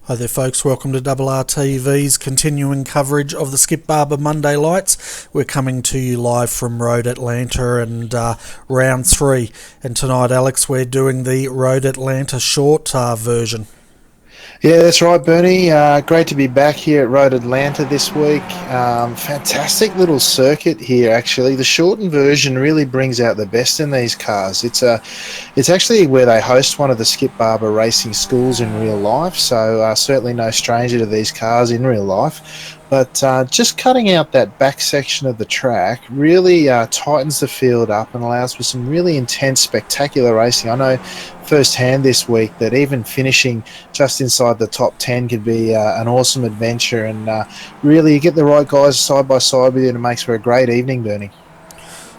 Hi there folks, welcome to RRTV's continuing coverage of the Skip Barber Monday Lights. We're coming to you live from Road Atlanta and round 3. And tonight, Alex, we're doing the Road Atlanta short version. Yeah, that's right, Bernie. Great to be back here at Road Atlanta this week. Fantastic little circuit here, actually. The shortened version really brings out the best in these cars. It's actually where they host one of the Skip Barber racing schools in real life, so certainly no stranger to these cars in real life. But just cutting out that back section of the track really tightens the field up and allows for some really intense, spectacular racing. I know firsthand this week that even finishing just inside the top 10 could be an awesome adventure, and really you get the right guys side by side with you and it makes for a great evening, Bernie.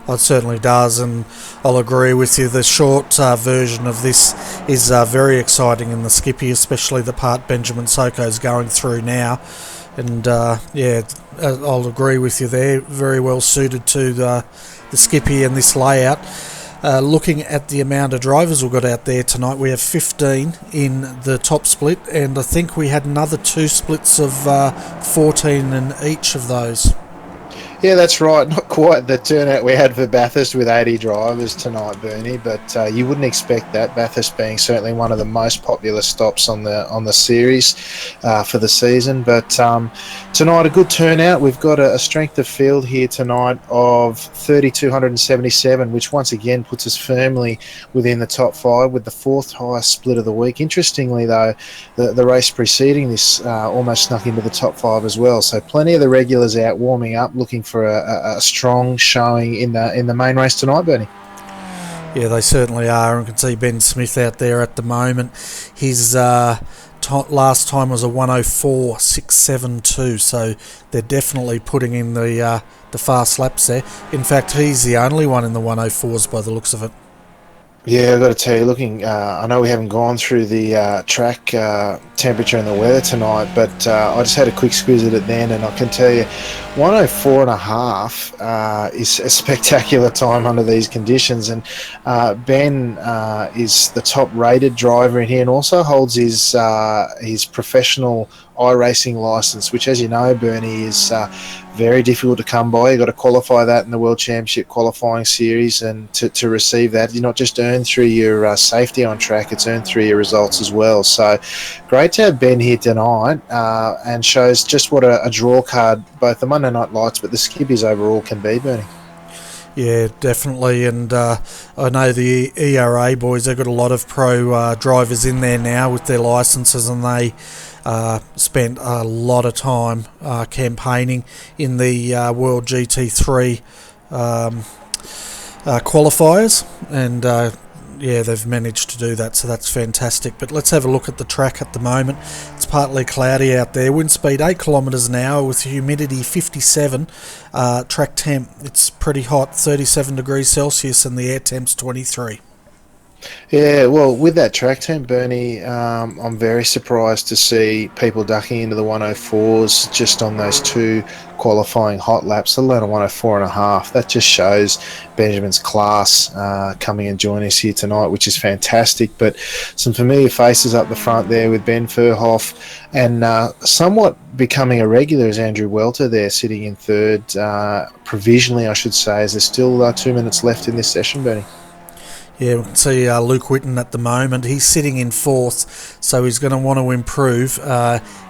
It certainly does, and I'll agree with you. The short version of this is very exciting in the Skippy, especially the part Benjamin Soko's going through now. And I'll agree with you there. Very well suited to the Skippy and this layout. Looking at the amount of drivers we've got out there tonight, we have 15 in the top split, and I think we had another 2 splits of 14 in each of those. Yeah, that's right. Not quite the turnout we had for Bathurst with 80 drivers tonight, Bernie, but you wouldn't expect that. Bathurst being certainly one of the most popular stops on the series for the season. But tonight, a good turnout. We've got a strength of field here tonight of 3,277, which once again puts us firmly within the top 5 with the 4th highest split of the week. Interestingly, though, the race preceding this almost snuck into the top 5 as well. So plenty of the regulars out warming up, looking for a strong showing in the main race tonight, Bernie. Yeah, they certainly are. And you can see Ben Smith out there at the moment. His last time was a 104.672, so they're definitely putting in the fast laps there. In fact, he's the only one in the 104s by the looks of it. Yeah, I've got to tell you, I know we haven't gone through the track temperature and the weather tonight, but I just had a quick squeeze at it then, and I can tell you 104.5 is a spectacular time under these conditions. And Ben is the top rated driver in here and also holds his professional iRacing license, which, as you know, Bernie, is very difficult to come by. You've got to qualify that in the World Championship qualifying series, and to receive that, you're not just earned through your safety on track, it's earned through your results as well. So great to have Ben here tonight, and shows just what a draw card both the Monday Night Lights but the Skippies overall can be, Bernie. Yeah, definitely, and I know the ERA boys, they've got a lot of pro drivers in there now with their licences, and they spent a lot of time campaigning in the World GT3 qualifiers, and they've managed to do that, so that's fantastic. But let's have a look at the track at the moment. It's partly cloudy out there. Wind speed 8 kilometres an hour with humidity 57. Track temp, it's pretty hot, 37 degrees Celsius, and the air temp's 23. Yeah, well, with that track temp, Bernie, I'm very surprised to see people ducking into the 104s just on those 2 qualifying hot laps, let alone a 104.5. That just shows Benjamin's class coming and joining us here tonight, which is fantastic. But some familiar faces up the front there with Ben Furhoff, and somewhat becoming a regular is Andrew Welter there sitting in 3rd, provisionally I should say, as there's still 2 minutes left in this session, Bernie. Yeah, we can see Luke Whitten at the moment. He's sitting in 4th, so he's going to want to improve.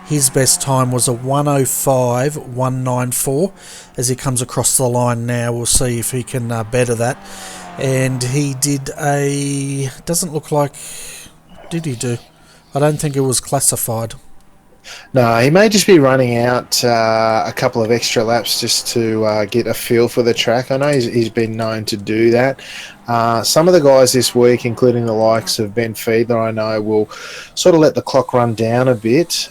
His best time was a 105.194. As he comes across the line now, we'll see if he can better that. And he did doesn't look like... Did he do? I don't think it was classified. No, he may just be running out a couple of extra laps just to get a feel for the track. I know he's been known to do that. Some of the guys this week, including the likes of Ben Fiedler, I know, will sort of let the clock run down a bit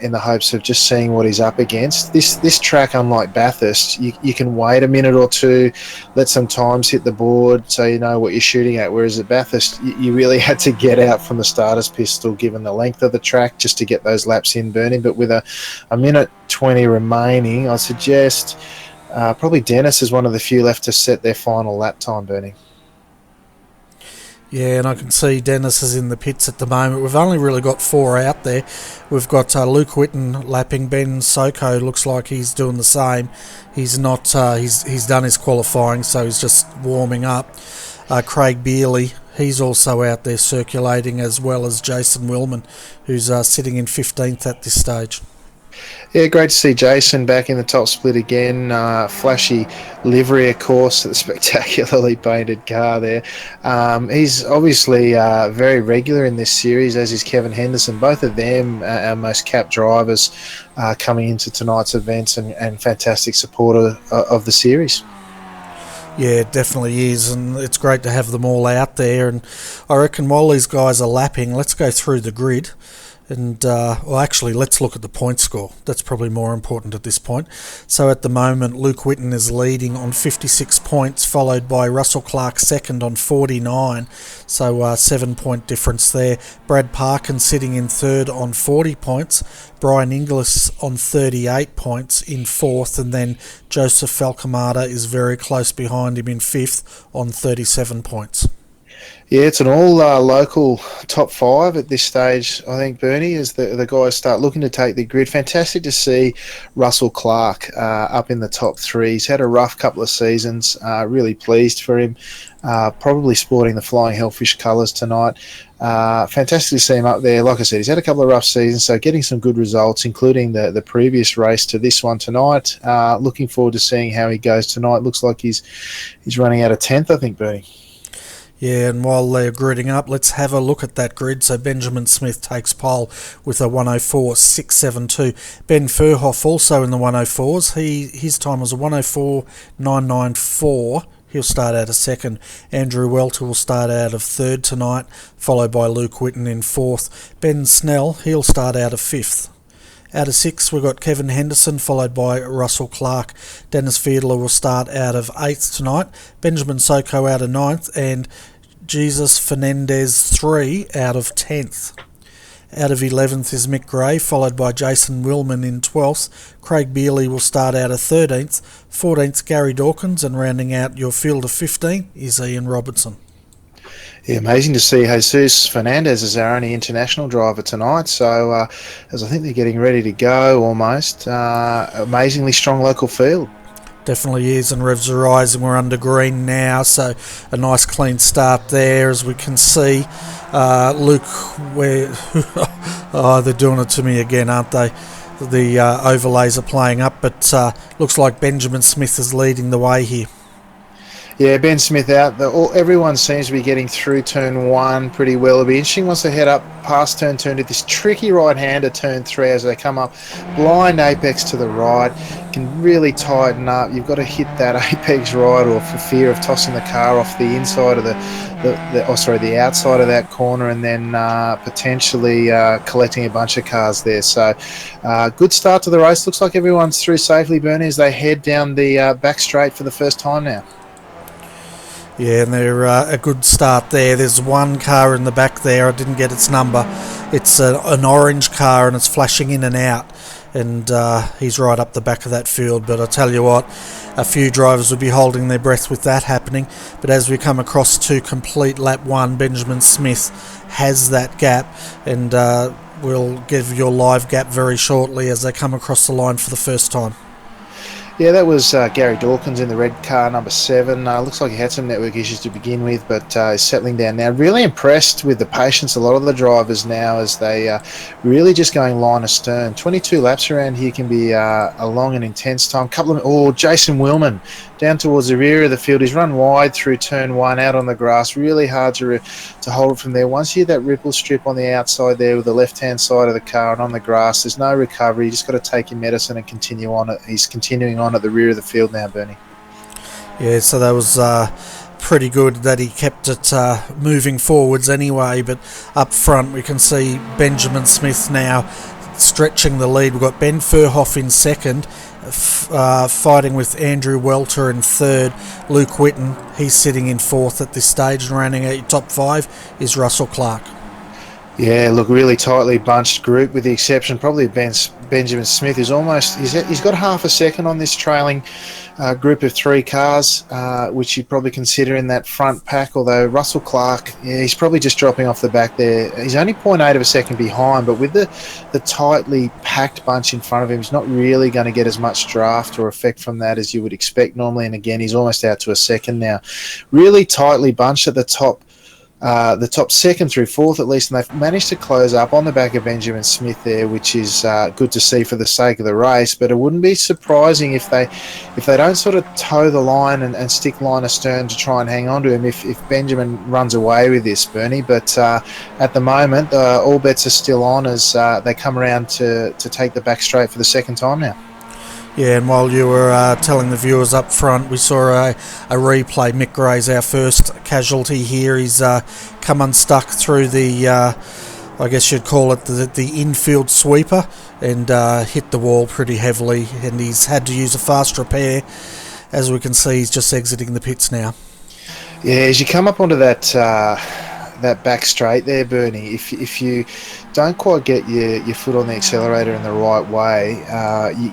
in the hopes of just seeing what he's up against. This track, unlike Bathurst, you can wait a minute or two, let some times hit the board so you know what you're shooting at, whereas at Bathurst, you really had to get out from the starter's pistol given the length of the track just to get those laps in, Bernie. But with a minute 20 remaining, I suggest probably Dennis is one of the few left to set their final lap time, Bernie. Yeah, and I can see Dennis is in the pits at the moment. We've only really got 4 out there. We've got Luke Whitten lapping. Ben Soko looks like he's doing the same. He's not. He's done his qualifying, so he's just warming up. Craig Beerley, he's also out there circulating, as well as Jason Willman, who's sitting in 15th at this stage. Yeah, great to see Jason back in the top split again. Flashy livery, of course, the spectacularly painted car there. He's obviously very regular in this series, as is Kevin Henderson. Both of them our most capped drivers coming into tonight's events and fantastic supporter of the series. Yeah, it definitely is, and it's great to have them all out there. And I reckon while these guys are lapping, let's go through the grid. And, well, actually, let's look at the point score. That's probably more important at this point. So at the moment, Luke Whitten is leading on 56 points, followed by Russell Clark second on 49. So 7-point difference there. Brad Parkin sitting in third on 40 points. Brian Inglis on 38 points in fourth. And then Joseph Falcamata is very close behind him in fifth on 37 points. Yeah, it's an all local top 5 at this stage, I think, Bernie, as the guys start looking to take the grid. Fantastic to see Russell Clark up in the top 3. He's had a rough couple of seasons. Really pleased for him. Probably sporting the Flying Hellfish colours tonight. Fantastic to see him up there. Like I said, he's had a couple of rough seasons, so getting some good results, including the previous race to this one tonight. Looking forward to seeing how he goes tonight. Looks like he's running out of 10th, I think, Bernie. Yeah, and while they're gridding up, let's have a look at that grid. So Benjamin Smith takes pole with a 104.672. Ben Furhoff also in the 104s. His time was a 104.994. He'll start out of second. Andrew Welter will start out of third tonight, followed by Luke Whitten in fourth. Ben Snell, he'll start out of fifth. Out of 6, we've got Kevin Henderson, followed by Russell Clark. Dennis Fiedler will start out of 8th tonight. Benjamin Soko out of 9th, and Jesus Fernandez 3 out of 10th. Out of 11th is Mick Gray, followed by Jason Willman in 12th. Craig Beerley will start out of 13th. 14th, Gary Dawkins, and rounding out your field of 15 is Ian Robertson. Yeah, amazing to see Jesus Fernandez as our only international driver tonight. So, as I think they're getting ready to go almost, amazingly strong local field. Definitely is, and revs are rising. We're under green now, so a nice clean start there, as we can see. Luke, they're doing it to me again, aren't they? The overlays are playing up, but looks like Benjamin Smith is leading the way here. Yeah, Ben Smith out. Everyone seems to be getting through turn 1 pretty well. It'll be interesting once they head up past turn 2 to this tricky right-hander turn 3 as they come up. Blind apex to the right. Can really tighten up. You've got to hit that apex right, or for fear of tossing the car off the inside of the outside of that corner, and then potentially collecting a bunch of cars there. So good start to the race. Looks like everyone's through safely, Bernie, as they head down the back straight for the first time now. Yeah, and they're a good start there. There's one car in the back there. I didn't get its number. It's an orange car, and it's flashing in and out. And he's right up the back of that field. But I tell you what, a few drivers would be holding their breath with that happening. But as we come across to complete lap 1, Benjamin Smith has that gap. And we'll give you a live gap very shortly as they come across the line for the first time. Yeah, that was Gary Dawkins in the red car, number 7. Looks like he had some network issues to begin with, but is settling down now. Really impressed with the patience a lot of the drivers now, as they really just going line astern. 22 laps around here can be a long and intense time. Jason Willman down towards the rear of the field. He's run wide through turn 1 out on the grass. Really hard to hold it from there. Once you hit that ripple strip on the outside there with the left-hand side of the car and on the grass, there's no recovery. You just got to take your medicine and continue on it. He's continuing on at the rear of the field now, Bernie. Yeah, so that was pretty good that he kept it moving forwards anyway. But up front we can see Benjamin Smith now stretching the lead. We've got Ben Furhoff in second, fighting with Andrew Welter in third. Luke Whitten, he's sitting in fourth at this stage, and rounding out your top 5 is Russell Clark. Yeah, look, really tightly bunched group, with the exception probably Ben Benjamin Smith, who's he's got half a second on this trailing group of 3 cars, which you'd probably consider in that front pack, although Russell Clark, he's probably just dropping off the back there. He's only 0.8 of a second behind, but with the tightly packed bunch in front of him, he's not really going to get as much draft or effect from that as you would expect normally, and again, he's almost out to a second now. Really tightly bunched at the top 2nd through 4th at least, and they've managed to close up on the back of Benjamin Smith there, which is good to see for the sake of the race. But it wouldn't be surprising if they don't sort of toe the line and stick line astern to try and hang on to him if Benjamin runs away with this, Bernie. But at the moment, all bets are still on as they come around to take the back straight for the second time now. Yeah, and while you were telling the viewers up front, we saw a replay. Mick Gray's our first casualty here. He's come unstuck through the, I guess you'd call it the infield sweeper, and hit the wall pretty heavily, and he's had to use a fast repair. As we can see, he's just exiting the pits now. Yeah, as you come up onto that back straight there, Bernie, if you don't quite get your foot on the accelerator in the right way,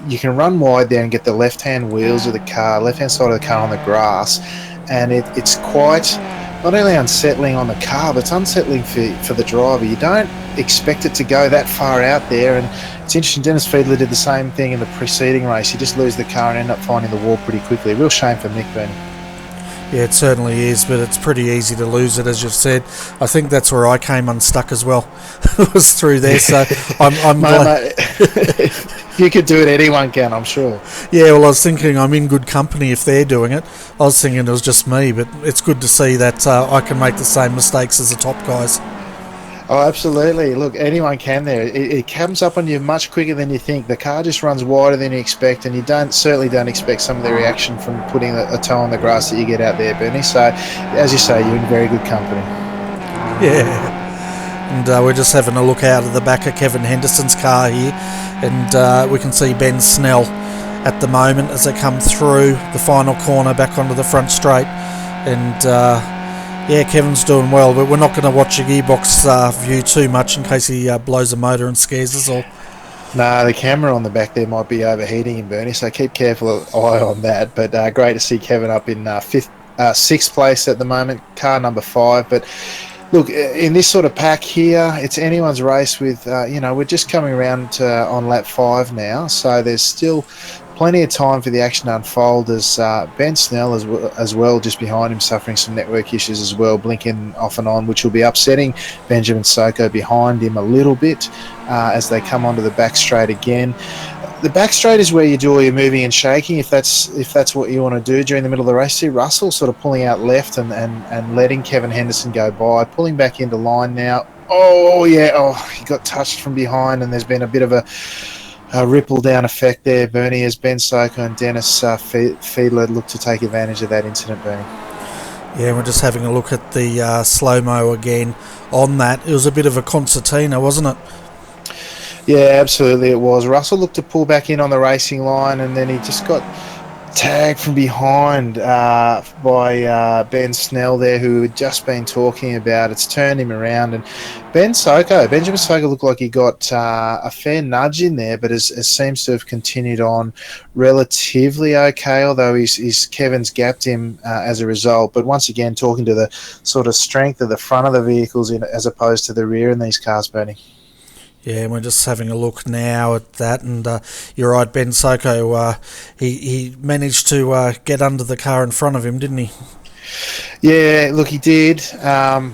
you can run wide there and get the left-hand wheels of the car, left-hand side of the car on the grass, and it's quite not only unsettling on the car, but it's unsettling for the driver. You don't expect it to go that far out there, and it's interesting, Dennis Fiedler did the same thing in the preceding race. He just lose the car and end up finding the wall pretty quickly. Real shame for Mick, Bernie. Yeah, it certainly is, but it's pretty easy to lose it, as you've said. I think that's where I came unstuck as well. It was through there, so I'm glad. You could do it, anyone can, I'm sure. Yeah, well, I was thinking I'm in good company if they're doing it. I was thinking it was just me, but it's good to see that I can make the same mistakes as the top guys. Oh, absolutely. Look, anyone can there. It comes up on you much quicker than you think. The car just runs wider than you expect, and you certainly don't expect some of the reaction from putting a toe on the grass that you get out there, Bernie. So, as you say, you're in very good company. Yeah. And we're just having a look out of the back of Kevin Henderson's car here, and we can see Ben Snell at the moment as they come through the final corner back onto the front straight. And yeah, Kevin's doing well, but we're not going to watch a gearbox view too much in case he blows the motor and scares us all. No, the camera on the back there might be overheating in Bernie, so keep careful eye on that. But great to see Kevin up in 6th place at the moment, car number 5. But look, in this sort of pack here, it's anyone's race with, we're just coming around on lap 5 now, so there's still plenty of time for the action to unfold as Ben Snell as well just behind him, suffering some network issues as well, blinking off and on, which will be upsetting Benjamin Soko behind him a little bit as they come onto the back straight again. The back straight is where you do all your moving and shaking if that's what you want to do during the middle of the race. See Russell sort of pulling out left and letting Kevin Henderson go by, pulling back into line now. Oh yeah, he got touched from behind, and there's been a bit of a ripple down effect there, Bernie, as Ben Soko and Dennis Fiedler look to take advantage of that incident, Bernie. Yeah, we're just having a look at the slow-mo again on that. It was a bit of a concertina, wasn't it? Yeah, absolutely it was. Russell looked to pull back in on the racing line, and then he just got tagged from behind by Ben Snell there, who had just been talking about. It's turned him around, and Benjamin Soko looked like he got a fair nudge in there, but seems to have continued on relatively okay, although his Kevin's gapped him as a result. But once again, talking to the sort of strength of the front of the vehicles as opposed to the rear in these cars, Bernie. Yeah, we're just having a look now at that, and you're right, Ben Soko, he managed to get under the car in front of him, didn't he? Yeah, look, he did. But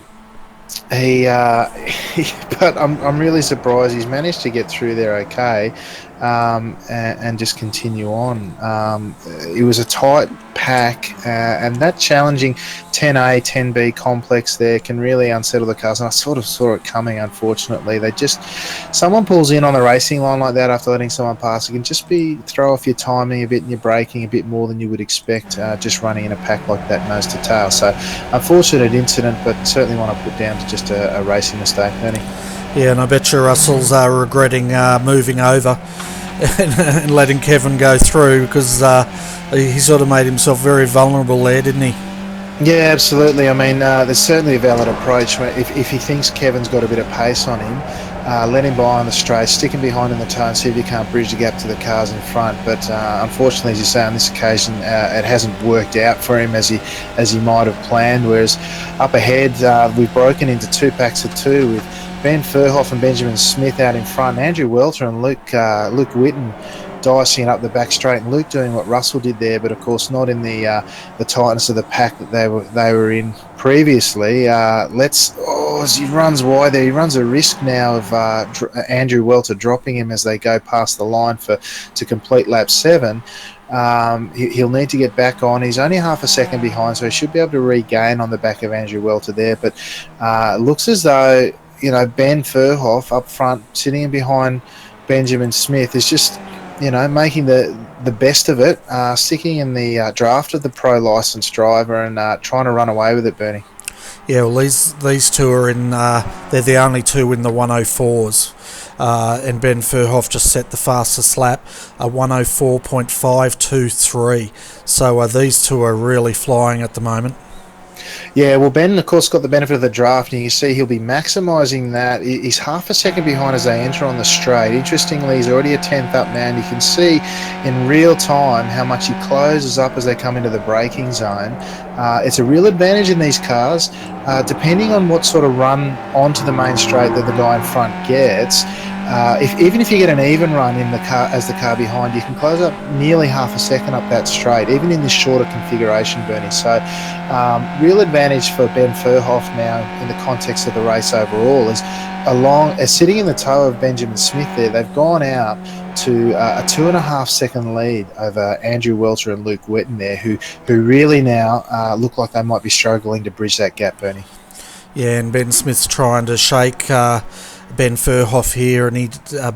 I'm really surprised he's managed to get through there okay, and just continue on. It was a tight pack, and that challenging 10A, 10B complex there can really unsettle the cars, and I sort of saw it coming, unfortunately. Someone pulls in on the racing line like that after letting someone pass. It can just throw off your timing a bit and your braking a bit more than you would expect just running in a pack like that nose to tail. So unfortunate incident, but certainly want to put down to just a racing mistake, Bernie. Yeah, and I bet you Russell's regretting moving over and letting Kevin go through, because he sort of made himself very vulnerable there, didn't he? Yeah, absolutely. I mean, there's certainly a valid approach. If he thinks Kevin's got a bit of pace on him, let him by on the straight, stick him behind in the toe and see if you can't bridge the gap to the cars in front. But unfortunately, as you say, on this occasion, it hasn't worked out for him as he might have planned. Whereas up ahead, we've broken into 2 packs of 2 with Ben Furhoff and Benjamin Smith out in front, Andrew Welter and Luke Whitten dicing it up the back straight, and Luke doing what Russell did there, but of course not in the tightness of the pack that they were in previously. As he runs wide there, he runs a risk now of Andrew Welter dropping him as they go past the line to complete lap 7. He'll need to get back on. He's only half a second behind, so he should be able to regain on the back of Andrew Welter there. But looks as though Ben Furhoff up front, sitting in behind Benjamin Smith, is just making the best of it, sticking in the draft of the pro licensed driver and trying to run away with it, Bernie. Yeah, well, these two are in. They're the only two in the 104s, and Ben Furhoff just set the fastest lap, a 104.523. So these two are really flying at the moment. Yeah, well, Ben, of course, got the benefit of the draft, and you see he'll be maximising that. He's half a second behind as they enter on the straight. Interestingly, he's already a 10th up now, and you can see in real time how much he closes up as they come into the braking zone. It's a real advantage in these cars, depending on what sort of run onto the main straight that the guy in front gets. Even if you get an even run in the car as the car behind, you can close up nearly half a second up that straight, even in this shorter configuration, Bernie. So real advantage for Ben Furhoff now in the context of the race overall is sitting in the toe of Benjamin Smith there. They've gone out to a 2.5 second lead over Andrew Welter and Luke Whitten there, who really now look like they might be struggling to bridge that gap, Bernie. Yeah, and Ben Smith's trying to shake Ben Furhoff here, and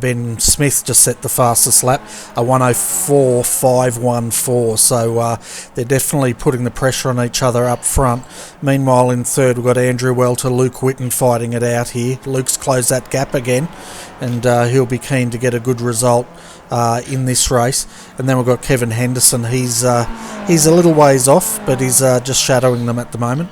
Ben Smith just set the fastest lap, a 104.514. So they're definitely putting the pressure on each other up front. Meanwhile, in third, we've got Andrew Welter, Luke Whitten fighting it out here. Luke's closed that gap again, and he'll be keen to get a good result in this race. And then we've got Kevin Henderson. He's a little ways off, but he's just shadowing them at the moment.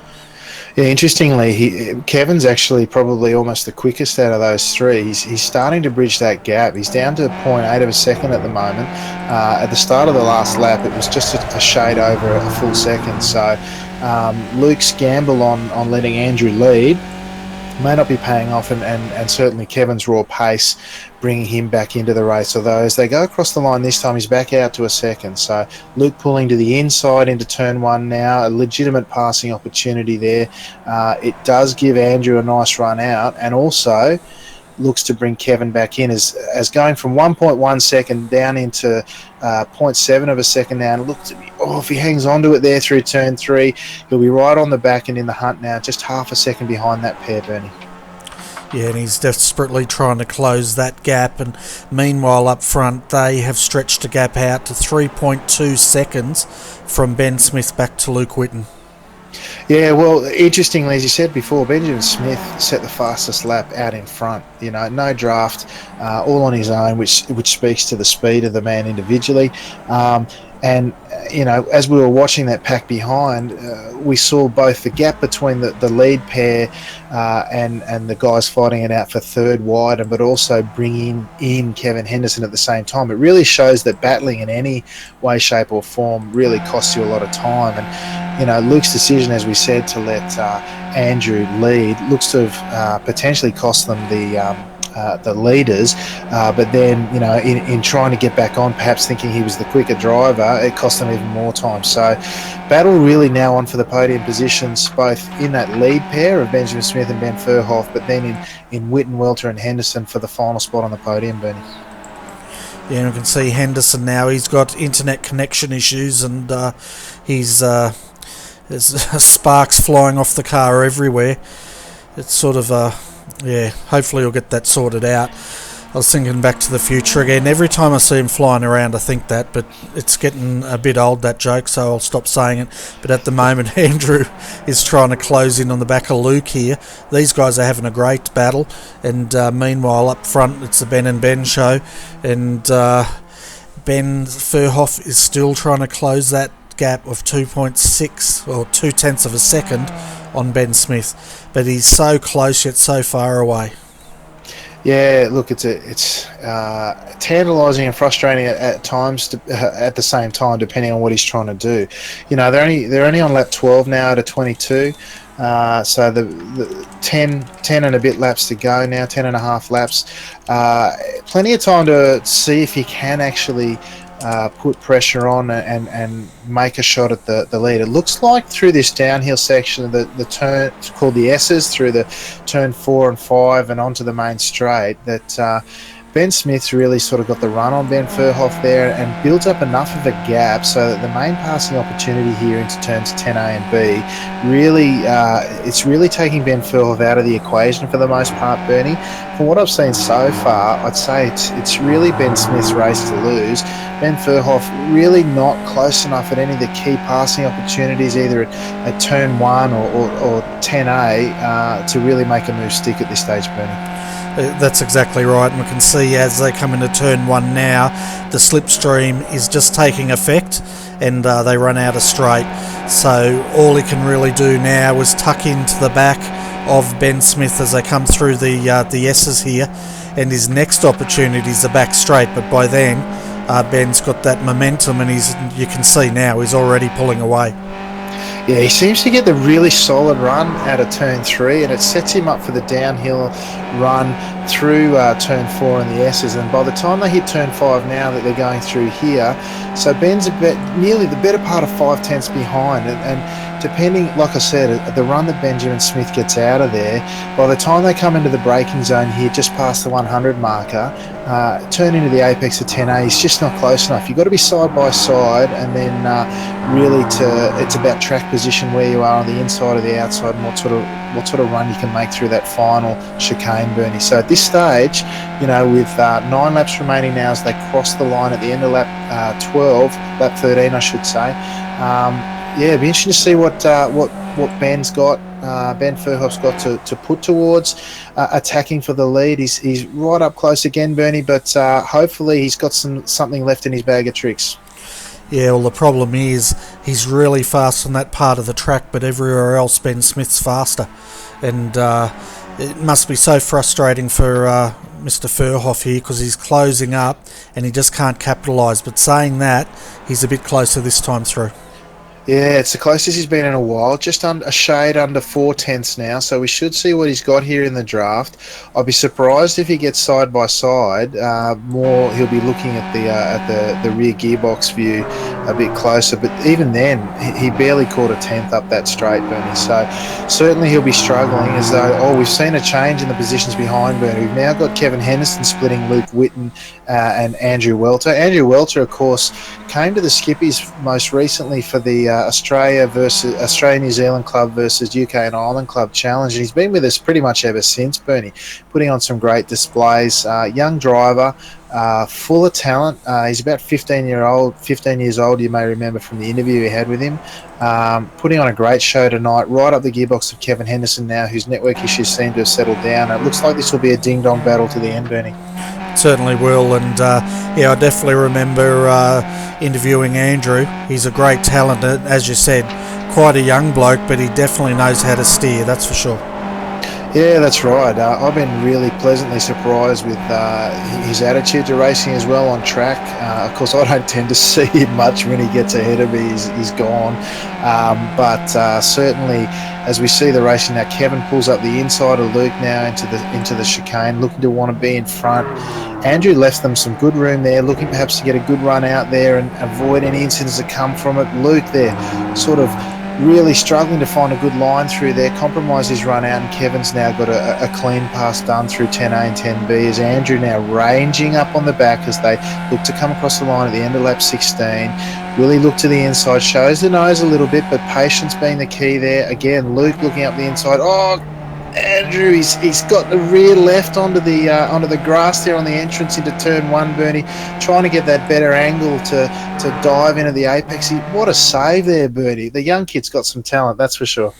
Yeah, interestingly, Kevin's actually probably almost the quickest out of those three. He's starting to bridge that gap. He's down to 0.8 of a second at the moment. At the start of the last lap, it was just a shade over a full second. So Luke's gamble on letting Andrew lead may not be paying off, and certainly Kevin's raw pace bringing him back into the race. Although as they go across the line this time, he's back out to a second. So Luke pulling to the inside into turn 1 now, a legitimate passing opportunity there. It does give Andrew a nice run out, and also looks to bring Kevin back in as going from 1.1 second down into 0.7 of a second now, and look to be, if he hangs on to it there through turn 3, he'll be right on the back and in the hunt now, just half a second behind that pair, Bernie. Yeah, and he's desperately trying to close that gap, and meanwhile up front they have stretched the gap out to 3.2 seconds from Ben Smith back to Luke Whitten. Yeah, well, interestingly, as you said before, Benjamin Smith set the fastest lap out in front. No draft, all on his own, which speaks to the speed of the man individually. And as we were watching that pack behind, we saw both the gap between the lead pair and the guys fighting it out for third wide, but also bringing in Kevin Henderson at the same time. It really shows that battling in any way, shape or form really costs you a lot of time. And Luke's decision, as we said, to let Andrew lead looks to have potentially cost them the leaders, but then in trying to get back on, perhaps thinking he was the quicker driver, it cost them even more time. So battle really now on for the podium positions, both in that lead pair of Benjamin Smith and Ben Furhoff, but then in Whitten, Welter and Henderson for the final spot on the podium, Bernie. Yeah, we can see Henderson now. He's got internet connection issues, and there's sparks flying off the car everywhere. It's sort of hopefully he'll get that sorted out. I was thinking Back to the Future again. Every time I see him flying around, I think that, but it's getting a bit old, that joke, so I'll stop saying it. But at the moment, Andrew is trying to close in on the back of Luke here. These guys are having a great battle, and meanwhile up front, it's the Ben and Ben show, and Ben Furhoff is still trying to close that gap of 2.6 or 0.2 of a second on Ben Smith, but he's so close yet so far away. Yeah, look, it's tantalising and frustrating at times, at the same time, depending on what he's trying to do. You know, they're only on lap 12 now out of 22. So the 10 and a bit laps to go now, 10 and a half laps. Plenty of time to see if he can actually put pressure on and make a shot at the lead. It looks like through this downhill section, the turn called the S's, through the turn 4 and 5 and onto the main straight, that Ben Smith's really sort of got the run on Ben Furhoff there and builds up enough of a gap so that the main passing opportunity here into turns 10A and B really, it's really taking Ben Furhoff out of the equation for the most part, Bernie. From what I've seen so far, I'd say it's really Ben Smith's race to lose. Ben Furhoff really not close enough at any of the key passing opportunities, either at turn 1 or 10A, to really make a move stick at this stage, Bernie. That's exactly right, and we can see as they come into turn 1 now, the slipstream is just taking effect, and they run out of straight. So all he can really do now is tuck into the back of Ben Smith as they come through the S's here, and his next opportunity is the back straight. But by then, Ben's got that momentum, and you can see now he's already pulling away. Yeah, he seems to get the really solid run out of turn 3, and it sets him up for the downhill run through turn 4 and the S's. And by the time they hit turn 5 now that they're going through here, so Ben's nearly the better part of 5/10 behind. And depending, like I said, the run that Benjamin Smith gets out of there, by the time they come into the braking zone here, just past the 100 marker, turn into the apex of 10A, he's just not close enough. You've got to be side by side, and then really it's about track position, where you are on the inside or the outside, and what sort of run you can make through that final chicane, Bernie. So at this stage, you know, with 9 laps remaining now as they cross the line at the end of lap 13, I should say. Yeah, it'd be interesting to see what Ben's got. Ben Furhoff's got to put towards attacking for the lead. He's right up close again, Bernie, but hopefully he's got something left in his bag of tricks. Yeah, well, the problem is he's really fast on that part of the track, but everywhere else Ben Smith's faster. And it must be so frustrating for Mr. Furhoff here, because he's closing up and he just can't capitalise. But saying that, he's a bit closer this time through. Yeah, it's the closest he's been in a while, just a shade under 4/10 now, so we should see what he's got here in the draft. I'll be surprised if he gets side by side. More, he'll be looking at the rear gearbox view a bit closer, but even then, he barely caught a 10th up that straight, Bernie. So certainly he'll be struggling, as though, we've seen a change in the positions behind Bernie. We've now got Kevin Henderson splitting Luke Whitten and Andrew Welter. Andrew Welter, of course, came to the Skippies most recently for the Australia-New Zealand Club versus UK and Ireland Club Challenge, and he's been with us pretty much ever since, Bernie, putting on some great displays. Young driver, full of talent. He's about 15 years old, you may remember from the interview we had with him. Putting on a great show tonight, right up the gearbox of Kevin Henderson now, whose network issues seem to have settled down. It looks like this will be a ding-dong battle to the end, Bernie. Certainly will, and I definitely remember interviewing Andrew. He's a great talent, as you said, quite a young bloke, but he definitely knows how to steer, that's for sure. Yeah, that's right. I've been really pleasantly surprised with his attitude to racing as well on track. Of course, I don't tend to see him much when he gets ahead of me. He's gone. But certainly, as we see the racing now, Kevin pulls up the inside of Luke now into the chicane, looking to want to be in front. Andrew left them some good room there, looking perhaps to get a good run out there and avoid any incidents that come from it. Luke there, sort of really struggling to find a good line through there, compromise his run out, and Kevin's now got a clean pass done through 10A and 10B, as Andrew now ranging up on the back as they look to come across the line at the end of lap 16. Really look to the inside, shows the nose a little bit, but patience being the key there. Again, Luke looking up the inside. Andrew, he's got the rear left onto the grass there on the entrance into turn 1, Bernie, trying to get that better angle to dive into the apex. What a save there, Bernie. The young kid's got some talent, that's for sure.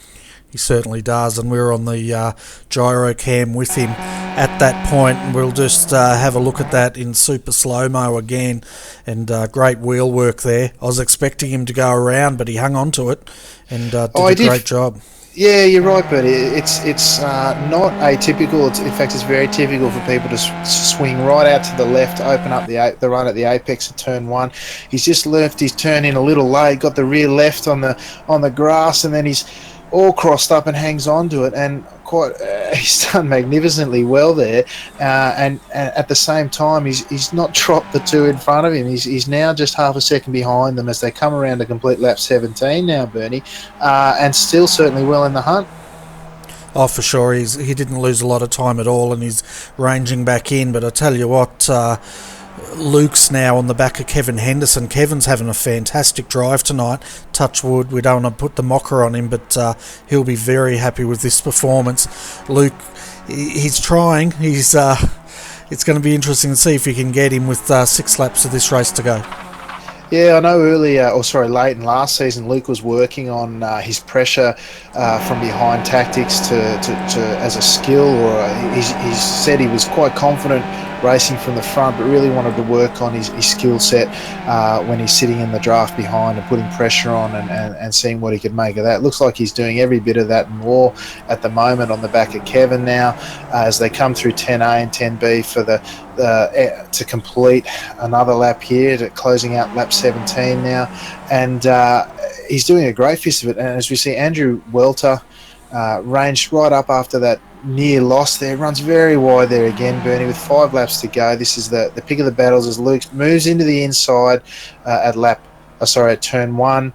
He certainly does, and we're on the gyro cam with him at that point, and we'll just have a look at that in super slow-mo again, and great wheel work there. I was expecting him to go around, but he hung on to it and did a great job. Yeah, you're right, Bertie. It's not atypical. In fact, it's very typical for people to swing right out to the left, open up the run at the apex of turn one. He's just left his turn in a little late, got the rear left on the grass, and then he's all crossed up and hangs on to it. And he's done magnificently well there. And at the same time, he's not dropped the two in front of him. He's now just half a second behind them as they come around to complete lap 17 now, Bernie, and still certainly well in the hunt. Oh, for sure, he didn't lose a lot of time at all, and he's ranging back in. But I tell you what, Luke's now on the back of Kevin Henderson. Kevin's having a fantastic drive tonight. Touch wood, we don't want to put the mocker on him, but he'll be very happy with this performance. Luke, he's trying. It's going to be interesting to see if you can get him with 6 laps of this race to go. Yeah, I know late in last season, Luke was working on his pressure from behind tactics to as a skill, or he said he was quite confident racing from the front, but really wanted to work on his skill set when he's sitting in the draft behind and putting pressure on and seeing what he could make of that. Looks like he's doing every bit of that and more at the moment on the back of Kevin now as they come through 10A and 10B for to complete another lap here, closing out lap 17 now. And he's doing a great fist of it. And as we see, Andrew Welter ranged right up after that near loss there, runs very wide there again, Bernie, with 5 laps to go. This is the pick of the battles as Luke moves into the inside at turn 1.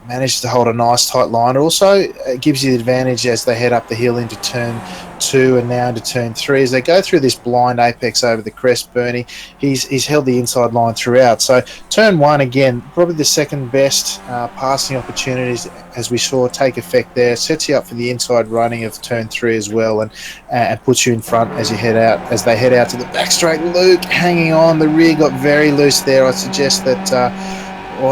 Managed to hold a nice tight line. It also gives you the advantage as they head up the hill into turn 2 and now into turn 3. As they go through this blind apex over the crest, Bernie, he's held the inside line throughout. So turn 1, again, probably the second best passing opportunities as we saw take effect there. Sets you up for the inside running of turn 3 as well, and puts you in front as they head out to the back straight. Luke hanging on. The rear got very loose there. I'd suggest that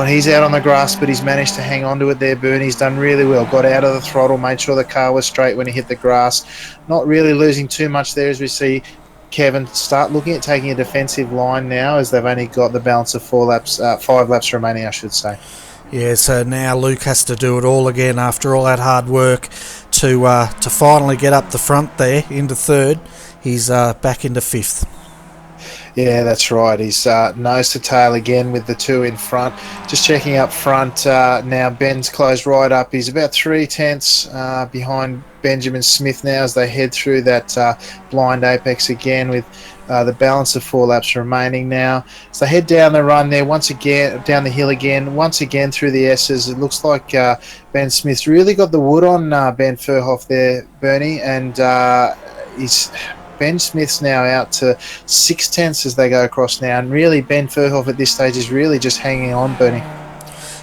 he's out on the grass, but he's managed to hang on to it there, Bernie. He's done really well. Got out of the throttle, made sure the car was straight when he hit the grass. Not really losing too much there as we see Kevin start looking at taking a defensive line now as they've only got the balance of 5 laps remaining, I should say. Yeah, so now Luke has to do it all again after all that hard work to finally get up the front there into 3rd. He's back into 5th. Yeah, that's right. He's nose to tail again with the 2 in front. Just checking up front now. Ben's closed right up. He's about 3 tenths behind Benjamin Smith now as they head through that blind apex again with the balance of 4 laps remaining now. So they head down the run there once again, down the hill again, once again through the S's. It looks like Ben Smith's really got the wood on Ben Furhoff there, Bernie, and Ben Smith's now out to 6 tenths as they go across now, and really Ben Furhoff at this stage is really just hanging on, Bernie.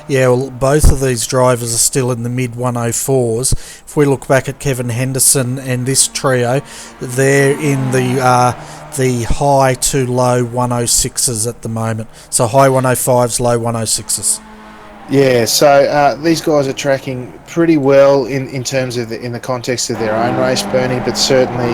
Yeah, well, both of these drivers are still in the mid 104s. If we look back at Kevin Henderson and this trio, they're in the high to low 106s at the moment. So high 105s, low 106s. Yeah, so these guys are tracking pretty well in terms of in the context of their own race, Bernie, but certainly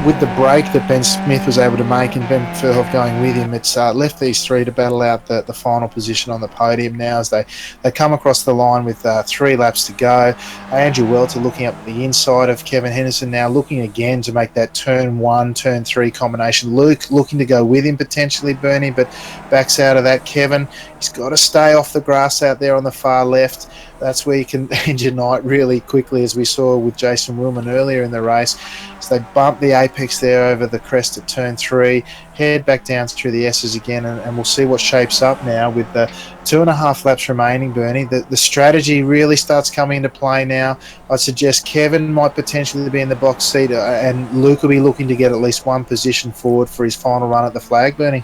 with the break that Ben Smith was able to make and Ben Furhoff going with him, it's left these 3 to battle out the final position on the podium now as they come across the line with 3 laps to go. Andrew Welter looking up the inside of Kevin Henderson now, looking again to make that turn 1, turn 3 combination. Luke looking to go with him potentially, Bernie, but backs out of that. Kevin, he's got to stay off the grass out there on the far left. That's where you can end your night really quickly, as we saw with Jason Willman earlier in the race. So they bump the apex there over the crest at turn 3, head back down through the S's again, and we'll see what shapes up now with the 2.5 laps remaining, Bernie. The strategy really starts coming into play now. I'd suggest Kevin might potentially be in the box seat, and Luke will be looking to get at least 1 position forward for his final run at the flag, Bernie.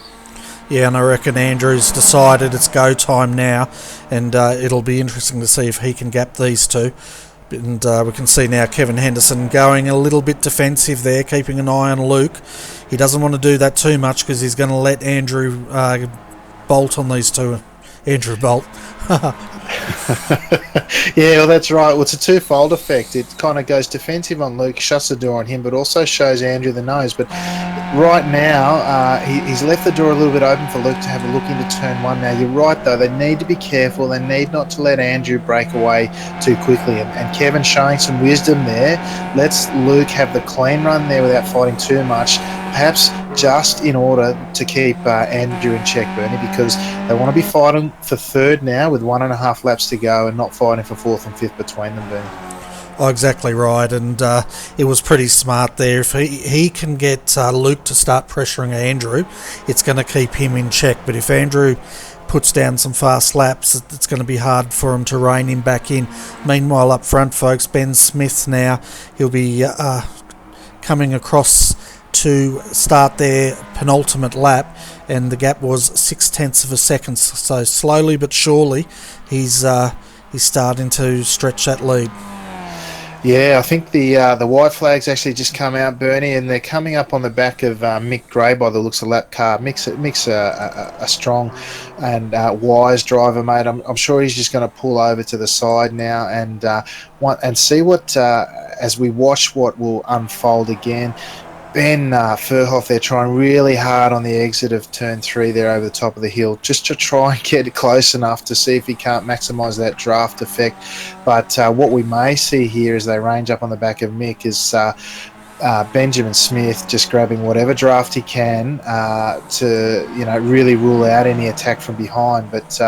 Yeah, and I reckon Andrew's decided it's go time now, and it'll be interesting to see if he can gap these 2. And we can see now Kevin Henderson going a little bit defensive there, keeping an eye on Luke. He doesn't want to do that too much because he's going to let Andrew bolt on these 2. Andrew Bolt. Yeah, well, that's right. Well, it's a twofold effect. It kind of goes defensive on Luke, shuts the door on him, but also shows Andrew the nose. But right now, he's left the door a little bit open for Luke to have a look into turn one. Now, you're right, though. They need to be careful. They need not to let Andrew break away too quickly. And Kevin's showing some wisdom there. Let's Luke have the clean run there without fighting too much, perhaps just in order to keep Andrew in check, Bernie, because they want to be fighting for third now with 1.5 laps to go and not fighting for fourth and fifth between them, Bernie. Oh, exactly right, and it was pretty smart there. If he can get Luke to start pressuring Andrew, it's going to keep him in check. But if Andrew puts down some fast laps, it's going to be hard for him to rein him back in. Meanwhile, up front, folks, Ben Smith now, he'll be coming across to start their penultimate lap, and the gap was 0.6 of a second. So slowly but surely, he's starting to stretch that lead. Yeah, I think the white flag's actually just come out, Bernie, and they're coming up on the back of Mick Gray by the looks of lap car. Mick's a strong and wise driver, mate. I'm sure he's just going to pull over to the side now and see what as we watch what will unfold again. Ben Furhoff, they're trying really hard on the exit of turn 3 there over the top of the hill, just to try and get close enough to see if he can't maximise that draft effect. But what we may see here as they range up on the back of Mick is Benjamin Smith just grabbing whatever draft he can to really rule out any attack from behind. But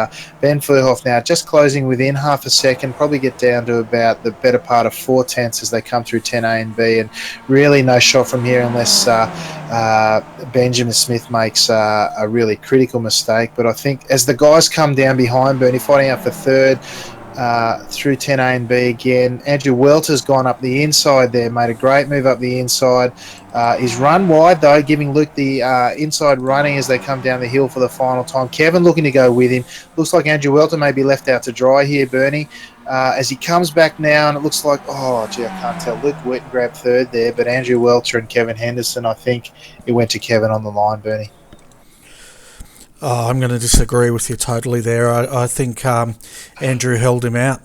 Ben Furhoff now just closing within half a second, probably get down to about the better part of 4/10 as they come through 10A and B, and really no shot from here unless Benjamin Smith makes a really critical mistake. But I think as the guys come down behind Bernie, fighting out for third, through 10A and B again. Andrew Welter's gone up the inside there, made a great move up the inside. He's run wide though, giving Luke the inside running as they come down the hill for the final time. Kevin looking to go with him. Looks like Andrew Welter may be left out to dry here, Bernie. As he comes back now, and it looks like, I can't tell. Luke Witten grabbed third there, but Andrew Welter and Kevin Henderson, I think it went to Kevin on the line, Bernie. Oh, I'm going to disagree with you totally there. I think Andrew held him out.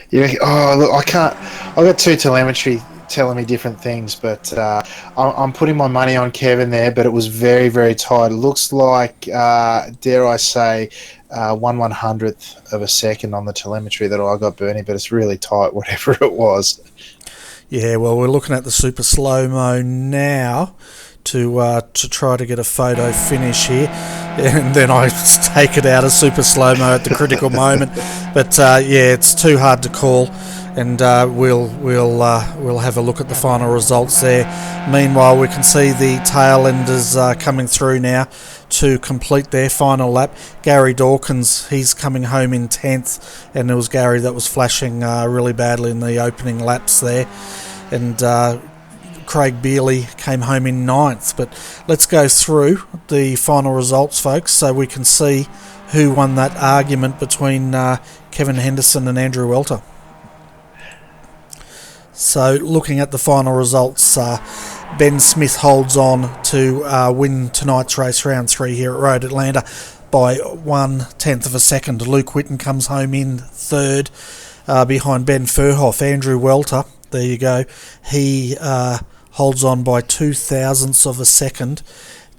Yeah. Oh, look, I can't. I've got two telemetry telling me different things, but I'm putting my money on Kevin there. But it was very, very tight. It looks like, dare I say, 1/100th of a second on the telemetry that I got, Bernie. But it's really tight, whatever it was. Yeah. Well, we're looking at the super slow-mo now to try to get a photo finish here, and then I take it out of super slow-mo at the critical moment. But it's too hard to call, and we'll have a look at the final results there. Meanwhile, we can see the tail enders coming through now to complete their final lap. Gary Dawkins, he's coming home in 10th, and it was Gary that was flashing really badly in the opening laps there, and Craig Bealey came home in 9th. But let's go through the final results, folks, so we can see who won that argument between Kevin Henderson and Andrew Welter. So looking at the final results, Ben Smith holds on to win tonight's race, round 3 here at Road Atlanta, by 1/10 of a second. Luke Witten comes home in 3rd behind Ben Furhoff. Andrew Welter, there you go, he holds on by 0.02 of a second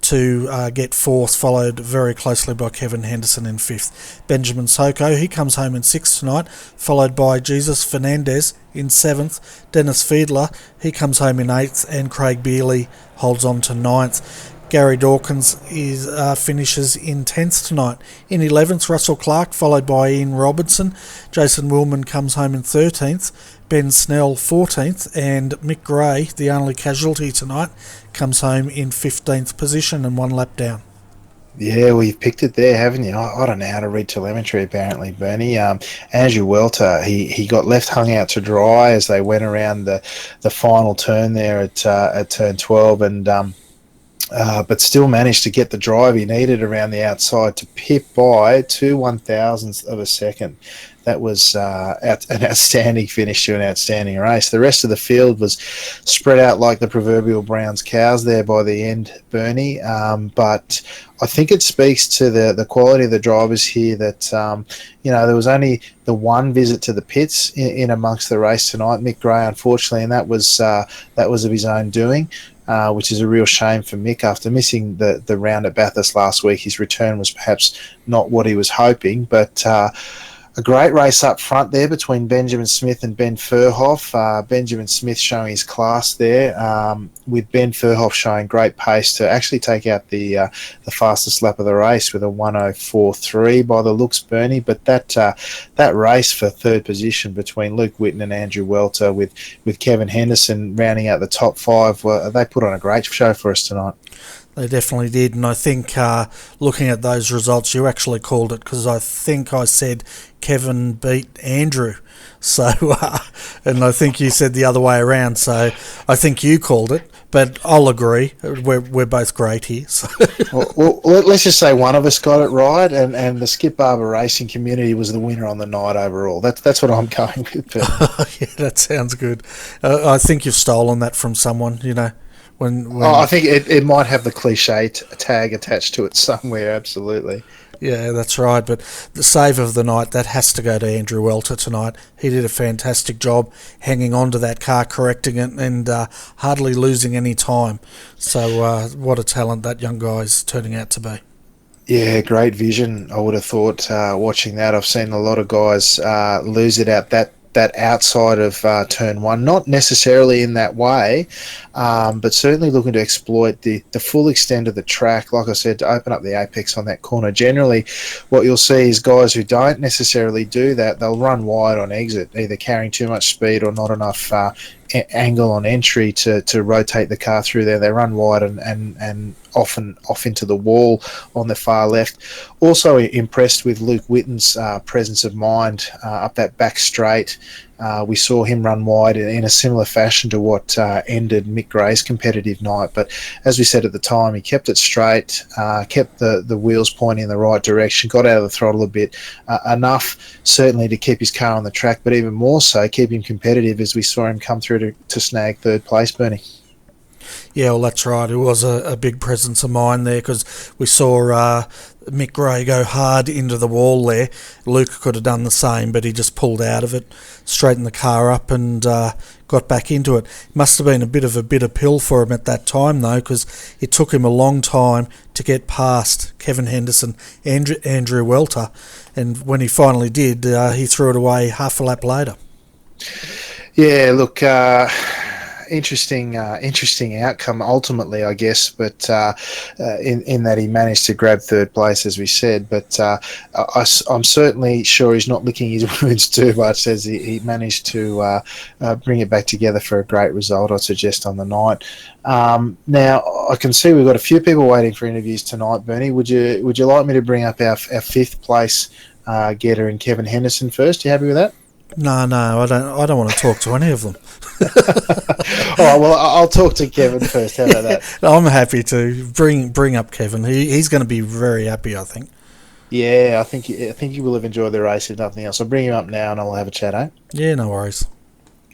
to get 4th, followed very closely by Kevin Henderson in 5th. Benjamin Soko, he comes home in 6th tonight, followed by Jesus Fernandez in 7th. Dennis Fiedler, he comes home in 8th, and Craig Bealey holds on to 9th. Gary Dawkins finishes in 10th tonight. In 11th, Russell Clark, followed by Ian Robertson. Jason Willman comes home in 13th. Ben Snell 14th, and Mick Gray, the only casualty tonight, comes home in 15th position and 1 lap down. Yeah, well, you've picked it there, haven't you? I don't know how to read telemetry, apparently, Bernie. Andrew Welter, he got left hung out to dry as they went around the final turn there at turn 12, and but still managed to get the drive he needed around the outside to pit by 2/1000th of a second. That was an outstanding finish to an outstanding race. The rest of the field was spread out like the proverbial Brown's cows there by the end, Bernie. But I think it speaks to the quality of the drivers here that, there was only the one visit to the pits in amongst the race tonight, Mick Gray, unfortunately, and that was of his own doing. which is a real shame for Mick. After missing the round at Bathurst last week, his return was perhaps not what he was hoping, but a great race up front there between Benjamin Smith and Ben Furhoff. Benjamin Smith showing his class there, with Ben Furhoff showing great pace to actually take out the fastest lap of the race with a 1:04.3 by the looks, Bernie. But that race for third position between Luke Whitten and Andrew Welter, with Kevin Henderson rounding out the top five, they put on a great show for us tonight. They definitely did, and I think looking at those results, you actually called it, because I think I said Kevin beat Andrew, so and I think you said the other way around, so I think you called it, but I'll agree, we're both great here. So. well, let's just say one of us got it right, and the Skip Barber racing community was the winner on the night overall. That's what I'm going with. Yeah, that sounds good. I think you've stolen that from someone, When I think it might have the cliche tag attached to it somewhere, absolutely. Yeah, that's right. But the save of the night, that has to go to Andrew Welter tonight. He did a fantastic job hanging on to that car, correcting it, and hardly losing any time. So what a talent that young guy is turning out to be. Yeah, great vision, I would have thought, watching that. I've seen a lot of guys lose it out that outside of turn one, not necessarily in that way, but certainly looking to exploit the full extent of the track, like I said, to open up the apex on that corner. Generally, what you'll see is guys who don't necessarily do that, they'll run wide on exit, either carrying too much speed or not enough angle on entry to rotate the car through there. They run wide and often off into the wall on the far left. Also impressed with Luke Whitten's presence of mind up that back straight. We saw him run wide in a similar fashion to what ended Mick Gray's competitive night. But as we said at the time, he kept it straight, kept the wheels pointing in the right direction, got out of the throttle a bit, enough certainly to keep his car on the track, but even more so keep him competitive as we saw him come through to snag third place, Bernie. Yeah, well, that's right. It was a big presence of mind there, because we saw Mick Gray go hard into the wall there. Luke could have done the same, but he just pulled out of it, straightened the car up, and got back into it. Must have been a bit of a bitter pill for him at that time, though, because it took him a long time to get past Kevin Henderson, Andrew Welter, and when he finally did, he threw it away half a lap later. Yeah, look, interesting outcome ultimately, I guess, but in that he managed to grab third place, as we said. But I'm certainly sure he's not licking his wounds too much, as he managed to bring it back together for a great result, I'd suggest, on the night. Now I can see we've got a few people waiting for interviews tonight. Bernie, would you like me to bring up our fifth place getter in Kevin Henderson first? You happy with that? No, I don't want to talk to any of them. All right, well, I'll talk to Kevin first. How about that? I'm happy to bring up Kevin. He's going to be very happy, I think. Yeah, I think he will have enjoyed the race, if nothing else. I'll bring him up now and I'll have a chat, eh? Yeah, no worries.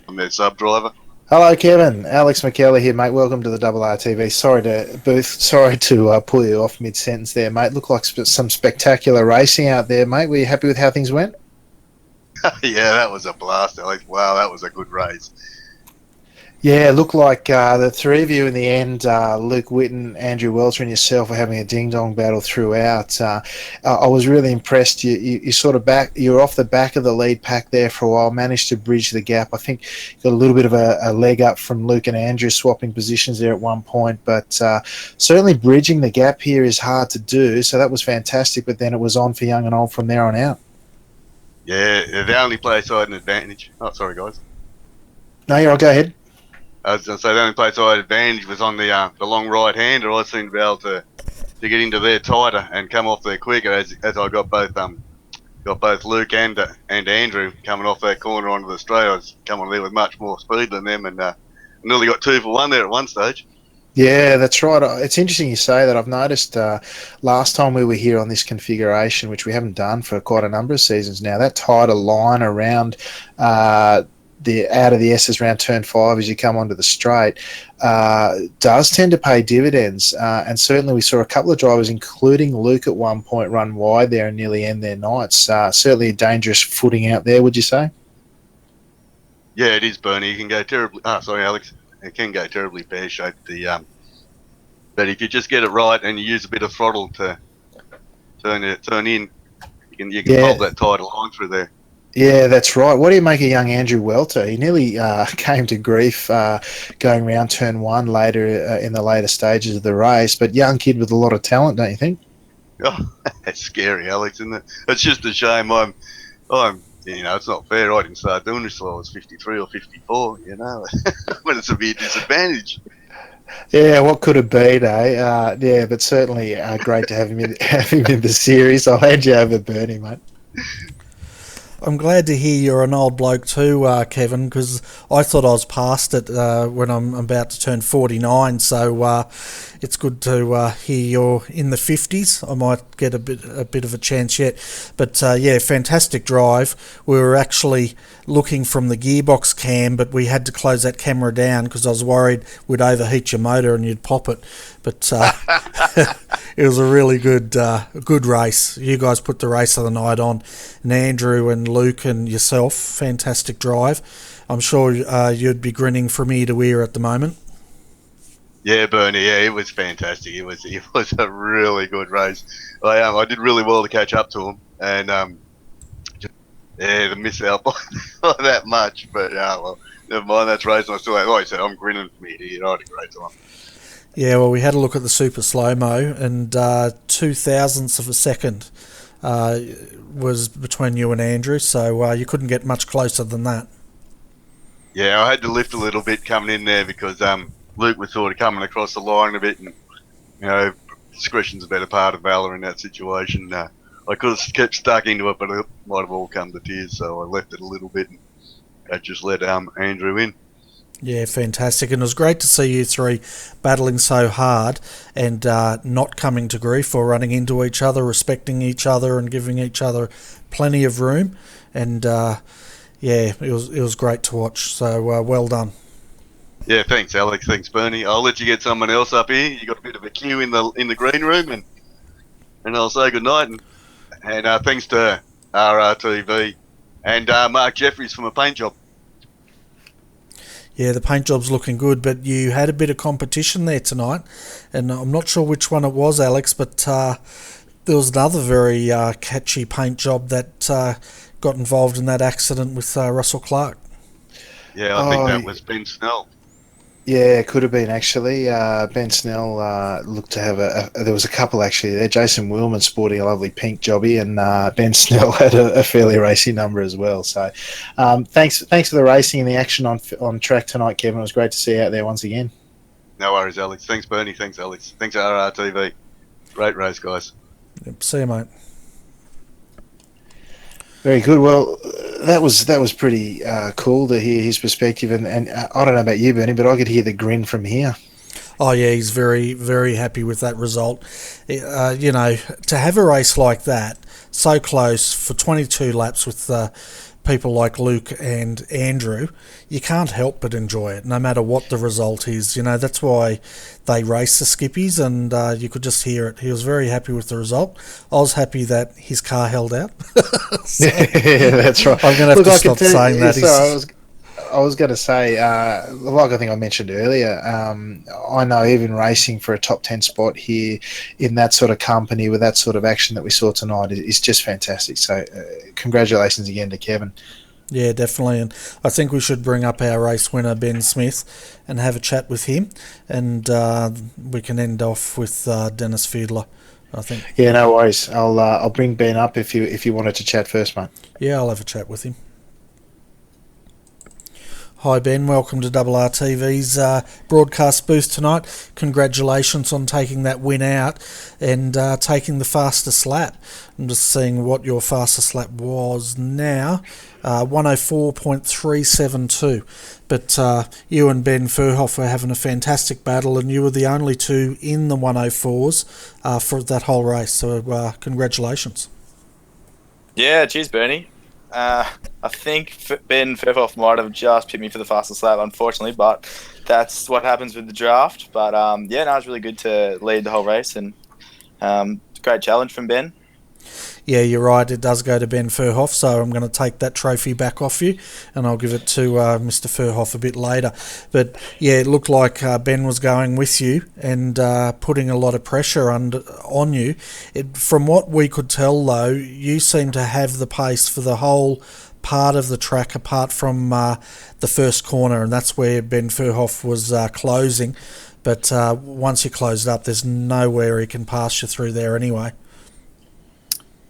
I'm their sub-driver. Hello, Kevin. Alex McKellar here, mate. Welcome to the RRTV. Sorry to pull you off mid-sentence there, mate. Looked like some spectacular racing out there, mate. Were you happy with how things went? Yeah, that was a blast, Alex. Wow, that was a good race. Yeah, it looked like the three of you in the end, Luke Whitten, Andrew Welter and yourself, were having a ding-dong battle throughout. I was really impressed. You sort of you were off the back of the lead pack there for a while, managed to bridge the gap. I think you got a little bit of a leg up from Luke and Andrew swapping positions there at one point, but certainly bridging the gap here is hard to do, so that was fantastic, but then it was on for young and old from there on out. Yeah, the only place I had an advantage. Oh, sorry, guys. No, you're all right, go ahead. I was going to say the only place I had advantage was on the long right-hander. I seemed to be able to get into there tighter and come off there quicker as I got both Luke and Andrew coming off that corner onto the straight. I was coming there with much more speed than them, and nearly got 2 for 1 there at one stage. Yeah, that's right. It's interesting you say that. I've noticed last time we were here on this configuration, which we haven't done for quite a number of seasons now, that tighter line around the out of the S's around turn 5 as you come onto the straight does tend to pay dividends. And certainly we saw a couple of drivers, including Luke at one point, run wide there and nearly end their nights. Certainly a dangerous footing out there, would you say? Yeah, it is, Bernie. You can go terribly... sorry, Alex. it can go terribly pear-shaped. But if you just get it right and you use a bit of throttle to turn in, you can hold that tighter line through there. Yeah, that's right. What do you make of young Andrew Welter? He nearly came to grief going around turn one later in the later stages of the race, but young kid with a lot of talent, don't you think? Oh, that's scary, Alex, isn't it? It's just a shame. It's not fair. I didn't start doing this till I was 53 or 54. But it's a big disadvantage. Yeah, what could have been, eh? Yeah, but certainly great to have him in the series. I'll hand you over, Bernie, mate. I'm glad to hear you're an old bloke too, Kevin, because I thought I was past it when I'm about to turn 49. So it's good to hear you're in the 50s. I might get a bit of a chance yet. But yeah, fantastic drive. We were actually looking from the gearbox cam, but we had to close that camera down because I was worried we'd overheat your motor and you'd pop it. But it was a really good race. You guys put the race of the night on, and Andrew and Luke and yourself, fantastic drive. I'm sure you'd be grinning from ear to ear at the moment. Yeah, Bernie. Yeah, it was fantastic. It was a really good race. I did really well to catch up to him, and to miss out by that much. But well, never mind. That's racing. I still, like I said, I'm grinning from ear to ear. I had a great time. Yeah, well, we had a look at the super slow-mo, and 0.02 of a second was between you and Andrew, so you couldn't get much closer than that. Yeah, I had to lift a little bit coming in there because Luke was sort of coming across the line a bit, and discretion's a better part of valor in that situation. I could have kept stuck into it, but it might have all come to tears, so I left it a little bit, and that just let Andrew in. Yeah, fantastic. And it was great to see you three battling so hard and not coming to grief or running into each other, respecting each other and giving each other plenty of room. And yeah, it was great to watch. So well done. Yeah, thanks, Alex. Thanks, Bernie. I'll let you get someone else up here. You got a bit of a queue in the green room, and I'll say good night. And thanks to RRTV and Mark Jeffries from a paint job. Yeah, the paint job's looking good, but you had a bit of competition there tonight, and I'm not sure which one it was, Alex, but there was another very catchy paint job that got involved in that accident with Russell Clark. Yeah, I think that was Ben Snell. Yeah, it could have been actually. Ben Snell looked to have there was a couple actually there. Jason Willman sporting a lovely pink jobby, and Ben Snell had a fairly racy number as well. So thanks for the racing and the action on track tonight, Kevin. It was great to see you out there once again. No worries, Alex. Thanks, Bernie. Thanks, Alex. Thanks, RRTV. Great race, guys. Yep, see you, mate. Very good. Well, that was pretty cool to hear his perspective, and I don't know about you, Bernie, but I could hear the grin from here. Oh yeah, he's very, very happy with that result. To have a race like that, so close for 22 laps with people like Luke and Andrew, you can't help but enjoy it, no matter what the result is. That's why they race the skippies, and you could just hear it. He was very happy with the result. I was happy that his car held out. Yeah, that's right. I'm going to have to stop saying that. I was going to say, like I think I mentioned earlier, I know even racing for a top 10 spot here in that sort of company with that sort of action that we saw tonight is just fantastic. So congratulations again to Kevin. Yeah, definitely. And I think we should bring up our race winner, Ben Smith, and have a chat with him. And we can end off with Dennis Fiedler, I think. Yeah, no worries. I'll bring Ben up if you wanted to chat first, mate. Yeah, I'll have a chat with him. Hi Ben, welcome to RRTV's broadcast booth tonight. Congratulations on taking that win out and taking the fastest lap. I'm just seeing what your fastest lap was now, 104.372. But you and Ben Furhoff were having a fantastic battle, and you were the only two in the 104s for that whole race. So congratulations. Yeah, cheers Bernie. I think Ben Furhoff might have just picked me for the fastest lap, unfortunately, but that's what happens with the draft. But it was really good to lead the whole race, and great challenge from Ben. Yeah, you're right. It does go to Ben Furhoff, so I'm going to take that trophy back off you, and I'll give it to Mr. Furhoff a bit later. But yeah, it looked like Ben was going with you and putting a lot of pressure on you. From what we could tell, though, you seem to have the pace for the whole part of the track, apart from the first corner, and that's where Ben Furhoff was closing. But once you closed up, there's nowhere he can pass you through there anyway.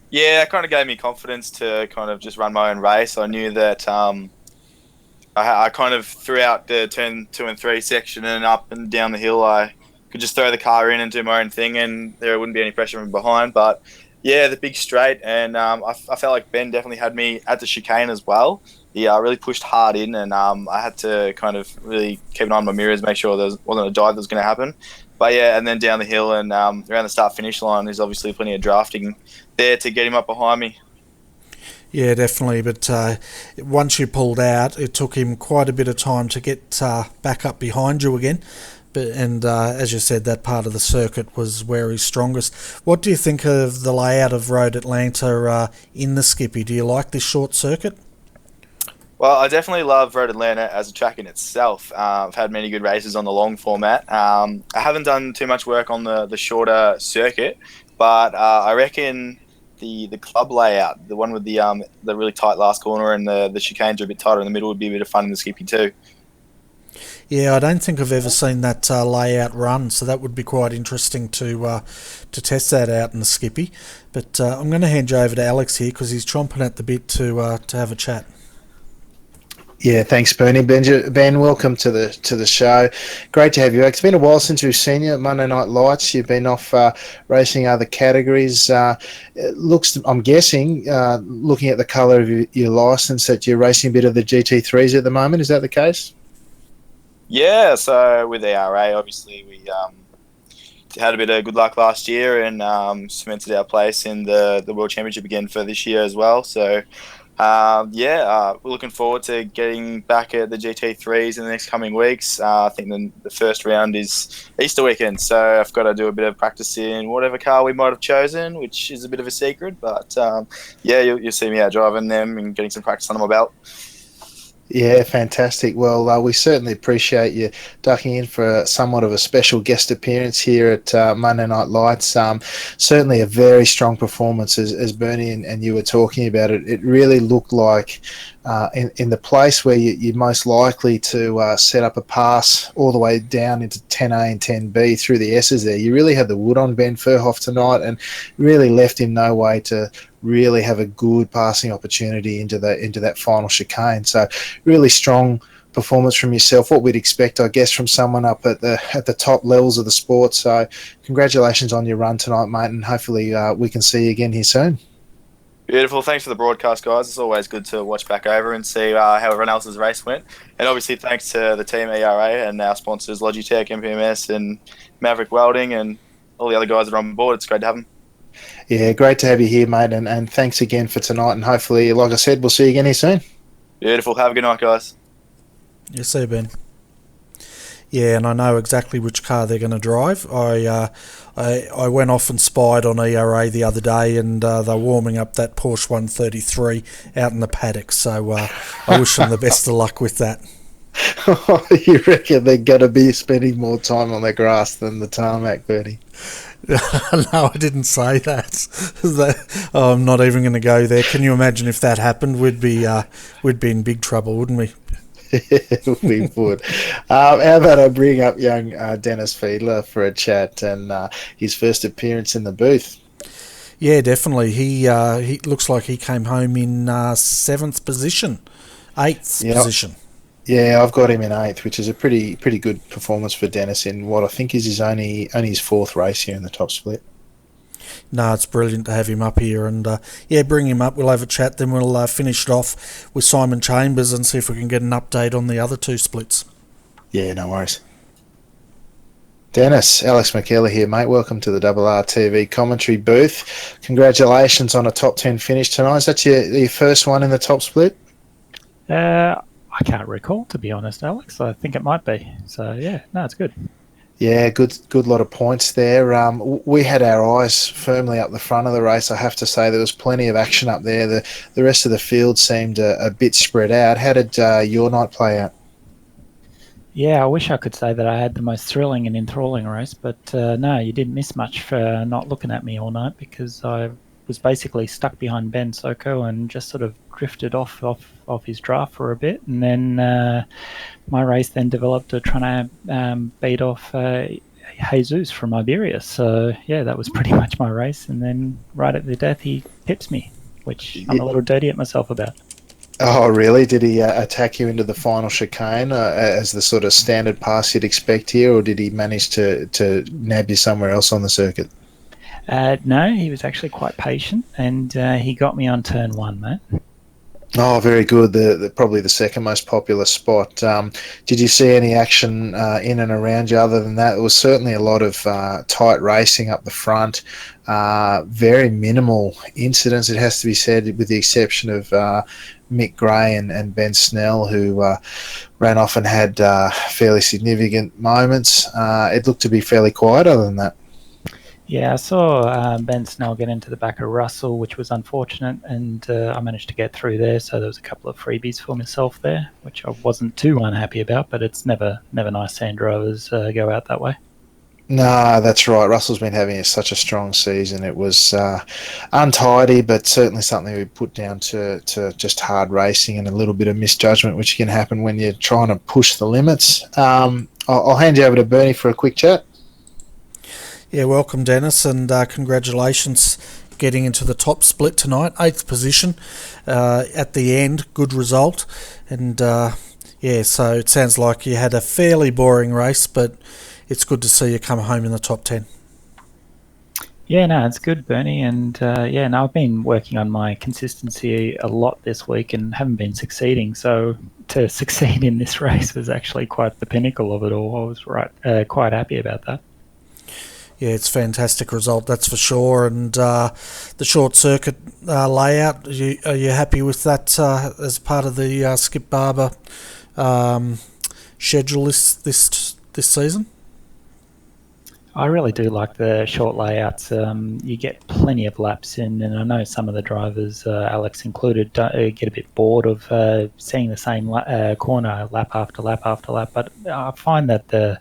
Yeah, it kind of gave me confidence to kind of just run my own race. I knew that I kind of throughout the turn 2 and 3 section and up and down the hill, I could just throw the car in and do my own thing, and there wouldn't be any pressure from behind. But yeah, the big straight, and I felt like Ben definitely had me at the chicane as well. He really pushed hard in, and I had to kind of really keep an eye on my mirrors, make sure there wasn't a dive that was going to happen. But yeah, and then down the hill and around the start-finish line, there's obviously plenty of drafting there to get him up behind me. Yeah, definitely. But once you pulled out, it took him quite a bit of time to get back up behind you again. And as you said, that part of the circuit was where he's strongest. What do you think of the layout of Road Atlanta in the Skippy? Do you like this short circuit? Well, I definitely love Road Atlanta as a track in itself. I've had many good races on the long format. I haven't done too much work on the shorter circuit, but I reckon the club layout, the one with the really tight last corner and the chicanes are a bit tighter in the middle, would be a bit of fun in the Skippy too. Yeah, I don't think I've ever seen that layout run, so that would be quite interesting to test that out in the Skippy. But I'm going to hand you over to Alex here because he's chomping at the bit to have a chat. Yeah, thanks, Bernie. Ben, welcome to the show. Great to have you. It's been a while since we've seen you at Monday Night Lights. You've been off racing other categories. It looks, I'm guessing, looking at the colour of your licence, that you're racing a bit of the GT3s at the moment. Is that the case? Yeah, so with ERA, obviously, we had a bit of good luck last year and cemented our place in the World Championship again for this year as well. So we're looking forward to getting back at the GT3s in the next coming weeks. I think the first round is Easter weekend, so I've got to do a bit of practice in whatever car we might have chosen, which is a bit of a secret. But you'll see me out driving them and getting some practice under my belt. Yeah, fantastic. Well, we certainly appreciate you ducking in for somewhat of a special guest appearance here at Monday Night Lights. Certainly a very strong performance, as Bernie and you were talking about it. It really looked like in the place where you're most likely to set up a pass all the way down into 10A and 10B through the S's there. You really had the wood on Ben Furhoff tonight and really left him no way to really have a good passing opportunity into that final chicane. So really strong performance from yourself, what we'd expect, I guess, from someone up at the top levels of the sport. So congratulations on your run tonight, mate, and hopefully we can see you again here soon. Beautiful. Thanks for the broadcast, guys. It's always good to watch back over and see how everyone else's race went. And obviously thanks to the team ERA and our sponsors Logitech, MPMS and Maverick Welding and all the other guys that are on board. It's great to have them. Yeah, great to have you here, mate, and thanks again for tonight. And hopefully, like I said, we'll see you again here soon. Beautiful. Have a good night, guys. You see, Ben. Yeah, and I know exactly which car they're going to drive. I went off and spied on ERA the other day, and they're warming up that Porsche 133 out in the paddock. So I wish them the best of luck with that. You reckon they're going to be spending more time on the grass than the tarmac, Bernie? No, I didn't say that. I'm not even going to go there. Can you imagine if that happened? We'd be in big trouble, wouldn't we? We would. How about I bring up young Dennis Fiedler for a chat and his first appearance in the booth? Yeah, definitely. He looks like he came home in 7th position, 8th position. Yeah, I've got him in 8th, which is a pretty good performance for Dennis in what I think is his only his 4th race here in the top split. No, it's brilliant to have him up here, and bring him up. We'll have a chat, then we'll finish it off with Simon Chambers and see if we can get an update on the other 2 splits. Yeah, no worries. Dennis, Alex McKellar here, mate. Welcome to the RRTV commentary booth. Congratulations on a top 10 finish tonight. Is that your first one in the top split? I can't recall, to be honest, Alex. I think it might be. So, yeah, no, it's good. Yeah, good lot of points there. We had our eyes firmly up the front of the race. I have to say there was plenty of action up there. The rest of the field seemed a bit spread out. How did your night play out? Yeah, I wish I could say that I had the most thrilling and enthralling race, but no, you didn't miss much for not looking at me all night, because I was basically stuck behind Ben Soko and just sort of drifted off his draft for a bit, and then my race then developed to trying to beat off Jesus from Iberia. So yeah, that was pretty much my race, and then right at the death he pips me, which I'm a little dirty at myself about. Oh, really? Did he attack you into the final chicane as the sort of standard pass you'd expect here, or did he manage to nab you somewhere else on the circuit? No, he was actually quite patient, and he got me on turn one, mate. Oh, very good. Probably the second most popular spot. Did you see any action in and around you other than that? There was certainly a lot of tight racing up the front. Very minimal incidents, it has to be said, with the exception of Mick Gray and Ben Snell, who ran off and had fairly significant moments. It looked to be fairly quiet other than that. Yeah, I saw Ben Snell get into the back of Russell, which was unfortunate, and I managed to get through there, so there was a couple of freebies for myself there, which I wasn't too unhappy about, but it's never nice seeing drivers go out that way. No, that's right. Russell's been having such a strong season. It was untidy, but certainly something we put down to just hard racing and a little bit of misjudgment, which can happen when you're trying to push the limits. I'll hand you over to Bernie for a quick chat. Yeah, welcome, Dennis, and congratulations getting into the top split tonight, 8th position at the end. Good result, and yeah, so it sounds like you had a fairly boring race, but it's good to see you come home in the top 10. Yeah, no, it's good, Bernie, and yeah, no, I've been working on my consistency a lot this week and haven't been succeeding, so to succeed in this race was actually quite the pinnacle of it all. I was quite happy about that. Yeah, it's a fantastic result, that's for sure. And the short circuit layout, are you happy with that as part of the Skip Barber schedule this season? I really do like the short layouts. You get plenty of laps in, and I know some of the drivers, Alex included, get a bit bored of seeing the same corner lap after lap after lap. But I find that the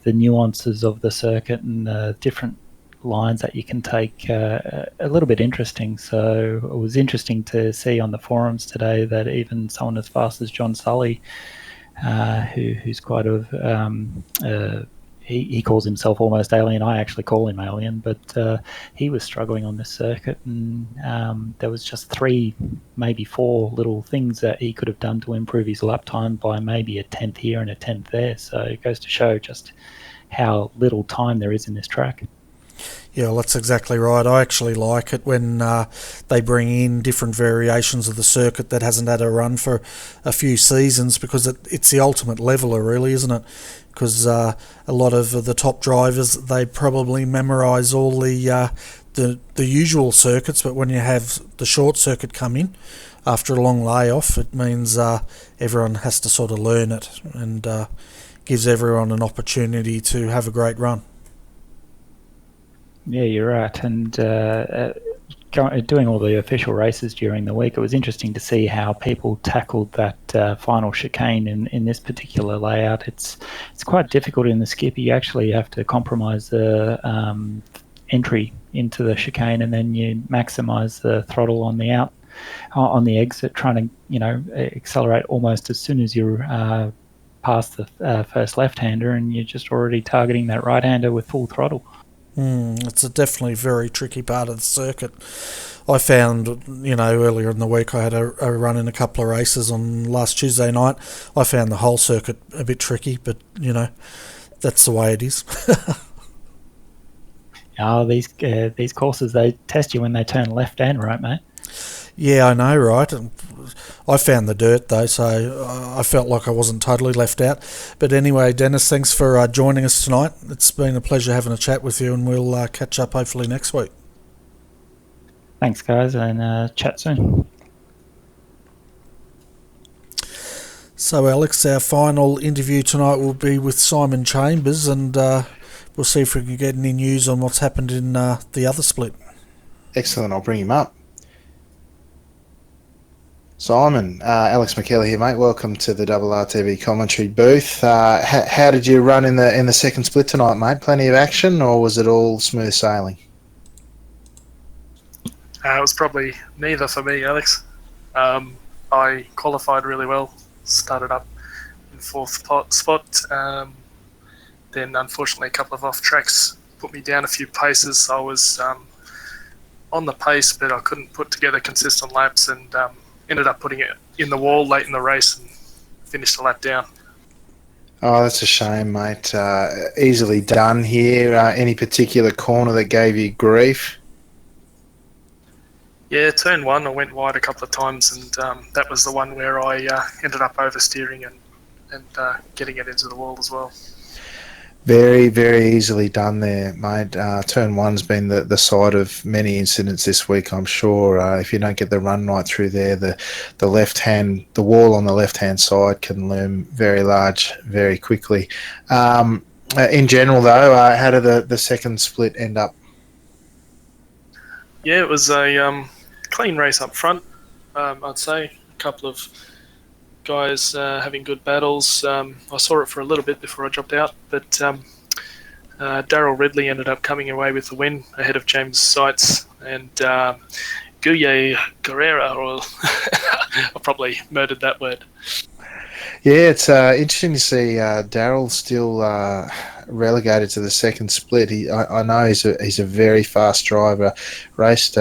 nuances of the circuit and the different lines that you can take a little bit interesting. So it was interesting to see on the forums today that even someone as fast as John Sully, who's quite he calls himself almost alien. I actually call him alien, but he was struggling on this circuit, and there was just 3, maybe 4 little things that he could have done to improve his lap time by maybe a 10th here and a 10th there. So it goes to show just how little time there is in this track. Yeah, well, that's exactly right. I actually like it when they bring in different variations of the circuit that hasn't had a run for a few seasons, because it's the ultimate leveler, really, isn't it? Because a lot of the top drivers, they probably memorise all the usual circuits, but when you have the short circuit come in after a long layoff, it means everyone has to sort of learn it, and gives everyone an opportunity to have a great run. Yeah, you're right. And doing all the official races during the week, it was interesting to see how people tackled that final chicane in this particular layout. It's quite difficult in the skip. You actually have to compromise the entry into the chicane, and then you maximise the throttle on the exit, trying to accelerate almost as soon as you're past the first left-hander, and you're just already targeting that right-hander with full throttle. It's a definitely very tricky part of the circuit. I found, earlier in the week I had a run in a couple of races on last Tuesday night. I found the whole circuit a bit tricky, but, that's the way it is. Oh, these courses, they test you when they turn left and right, mate. Yeah, I know, right? I found the dirt, though, so I felt like I wasn't totally left out. But anyway, Dennis, thanks for joining us tonight. It's been a pleasure having a chat with you, and we'll catch up hopefully next week. Thanks, guys, and chat soon. So, Alex, our final interview tonight will be with Simon Chambers, and we'll see if we can get any news on what's happened in the other split. Excellent, I'll bring him up. Simon, Alex McKellar here, mate. Welcome to the RRTV commentary booth. How did you run in the second split tonight, mate? Plenty of action, or was it all smooth sailing? It was probably neither for me, Alex. I qualified really well, started up in fourth spot. Then, unfortunately, a couple of off tracks put me down a few paces. I was on the pace, but I couldn't put together consistent laps, and ended up putting it in the wall late in the race and finished the lap down. Oh, that's a shame, mate. Easily done here. Any particular corner that gave you grief? Yeah, turn one, I went wide a couple of times, and that was the one where I ended up oversteering and getting it into the wall as well. Very, very easily done there, mate. Turn one's been the site of many incidents this week, I'm sure. If you don't get the run right through there, the wall on the left-hand side can loom very large very quickly. In general, though, how did the second split end up? Yeah, it was a clean race up front, I'd say. A couple of guys having good battles. I saw it for a little bit before I dropped out, but Daryl Ridley ended up coming away with the win ahead of James Seitz and Guye Guerrera, or I probably murdered that word. Yeah, it's interesting to see Daryl still relegated to the second split. I know he's a very fast driver. Raced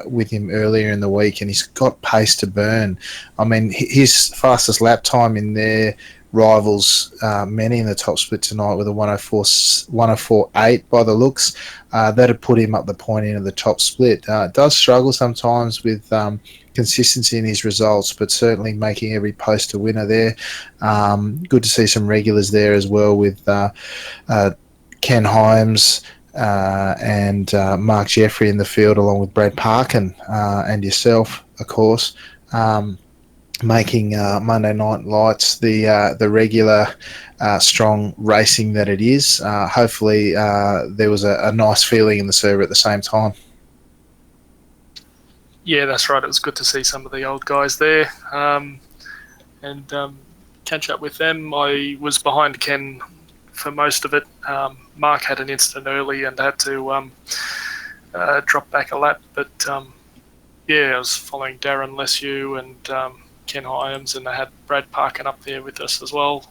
with him earlier in the week, and he's got pace to burn. I mean, his fastest lap time in there rivals many in the top split tonight with a 104.8 by the looks. That'd put him up the point end of the top split. Does struggle sometimes with consistency in his results, but certainly making every post a winner there. Good to see some regulars there as well with Ken Hyams and Mark Jeffrey in the field, along with Brad Parkin and yourself, of course, making Monday Night Lights the regular strong racing that it is. Hopefully there was a nice feeling in the server at the same time. Yeah, that's right. It was good to see some of the old guys there and catch up with them. I was behind Ken for most of it. Mark had an incident early and had to drop back a lap. But, I was following Darren Lesue and Ken Hyams, and they had Brad Parkin up there with us as well.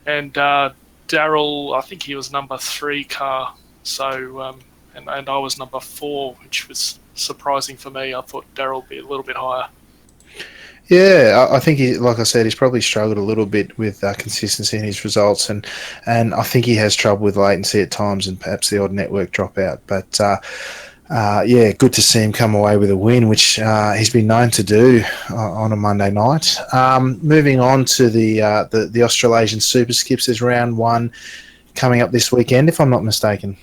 And Daryl, I think he was number 3 car. So, and I was number 4, which was surprising for me. I thought Daryl would be a little bit higher. Yeah, I think like I said, he's probably struggled a little bit with consistency in his results, and I think he has trouble with latency at times and perhaps the odd network dropout. But good to see him come away with a win, which he's been known to do on a Monday night. Moving on to the Australasian Super Skips, there's round 1 coming up this weekend, if I'm not mistaken.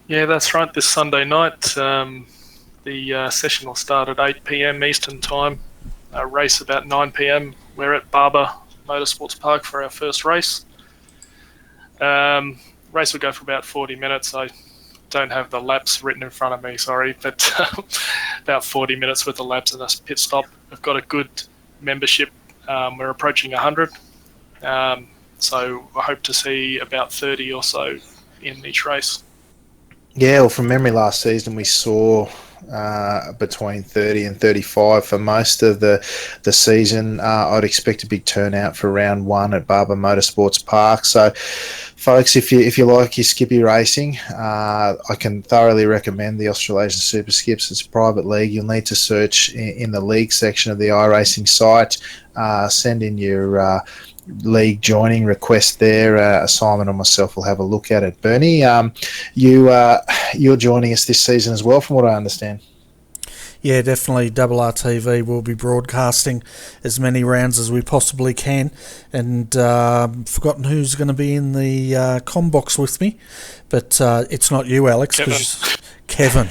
Yeah, that's right. This Sunday night, the session will start at 8 p.m. Eastern Time, race about 9 p.m. We're at Barber Motorsports Park for our first race. Race will go for about 40 minutes. I don't have the laps written in front of me, sorry, but about 40 minutes worth of laps and a pit stop. We've got a good membership. We're approaching 100. So I hope to see about 30 or so in each race. Yeah, well, from memory last season we saw between 30 and 35 for most of the season. I'd expect a big turnout for round 1 at Barber Motorsports Park. So, folks, if you like your skippy racing, I can thoroughly recommend the Australasian Super Skips. It's a private league. You'll need to search in the league section of the iRacing site. Send in your league joining request there. Simon and myself will have a look at it. Bernie, you're joining us this season as well, from what I understand. Yeah, definitely. RRTV will be broadcasting as many rounds as we possibly can. And forgotten who's going to be in the comm box with me, but it's not you, Alex. Kevin.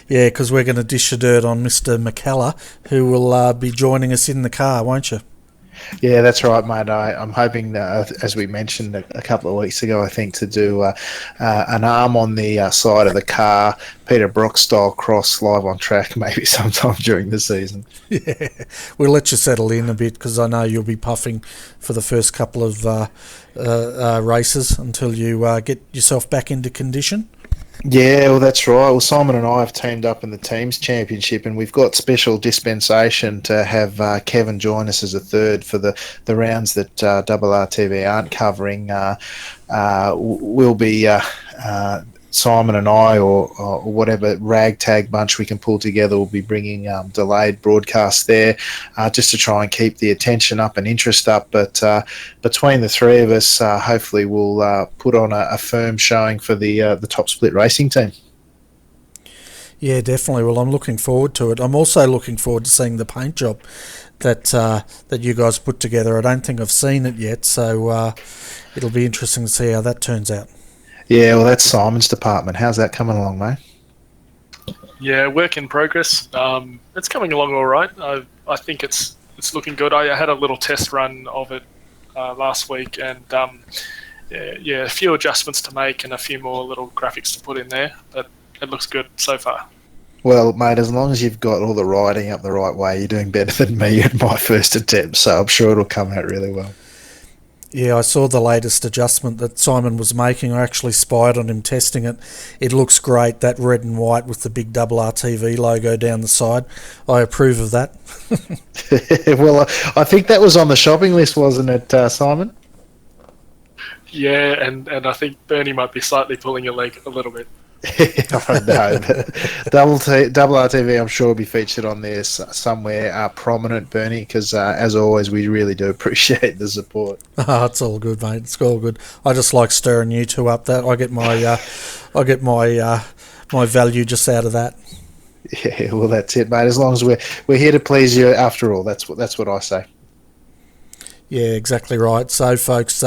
Yeah, because we're going to dish the dirt on Mr. McKellar, who will be joining us in the car, won't you? Yeah, that's right, mate. I'm hoping, as we mentioned a couple of weeks ago, I think, to do an arm on the side of the car, Peter Brock style cross live on track, maybe sometime during the season. Yeah, we'll let you settle in a bit because I know you'll be puffing for the first couple of races until you get yourself back into condition. Yeah, well, that's right. Well, Simon and I have teamed up in the Teams Championship, and we've got special dispensation to have Kevin join us as a third for the rounds that RRTV aren't covering. We'll be Simon and I, or whatever ragtag bunch we can pull together, will be bringing delayed broadcasts there just to try and keep the attention up and interest up. But between the three of us, hopefully we'll put on a firm showing for the top split racing team. Yeah, definitely. Well, I'm looking forward to it. I'm also looking forward to seeing the paint job that you guys put together. I don't think I've seen it yet, so it'll be interesting to see how that turns out. Yeah, well, that's Simon's department. How's that coming along, mate? Yeah, work in progress. It's coming along all right. I think it's looking good. I had a little test run of it last week, and a few adjustments to make and a few more little graphics to put in there, but it looks good so far. Well, mate, as long as you've got all the writing up the right way, you're doing better than me at my first attempt, so I'm sure it'll come out really well. Yeah, I saw the latest adjustment that Simon was making. I actually spied on him testing it. It looks great, that red and white with the big RRTV logo down the side. I approve of that. Well, I think that was on the shopping list, wasn't it, Simon? Yeah, and I think Bernie might be slightly pulling your leg a little bit. I know, but RRTV, I'm sure, will be featured on there somewhere prominent, Bernie, because as always, we really do appreciate the support. Oh, it's all good, mate. It's all good. I just like stirring you two up. That I get my value just out of that. Yeah, well, that's it, mate. As long as we're here to please you, after all, that's what I say. Yeah, exactly right. So, folks,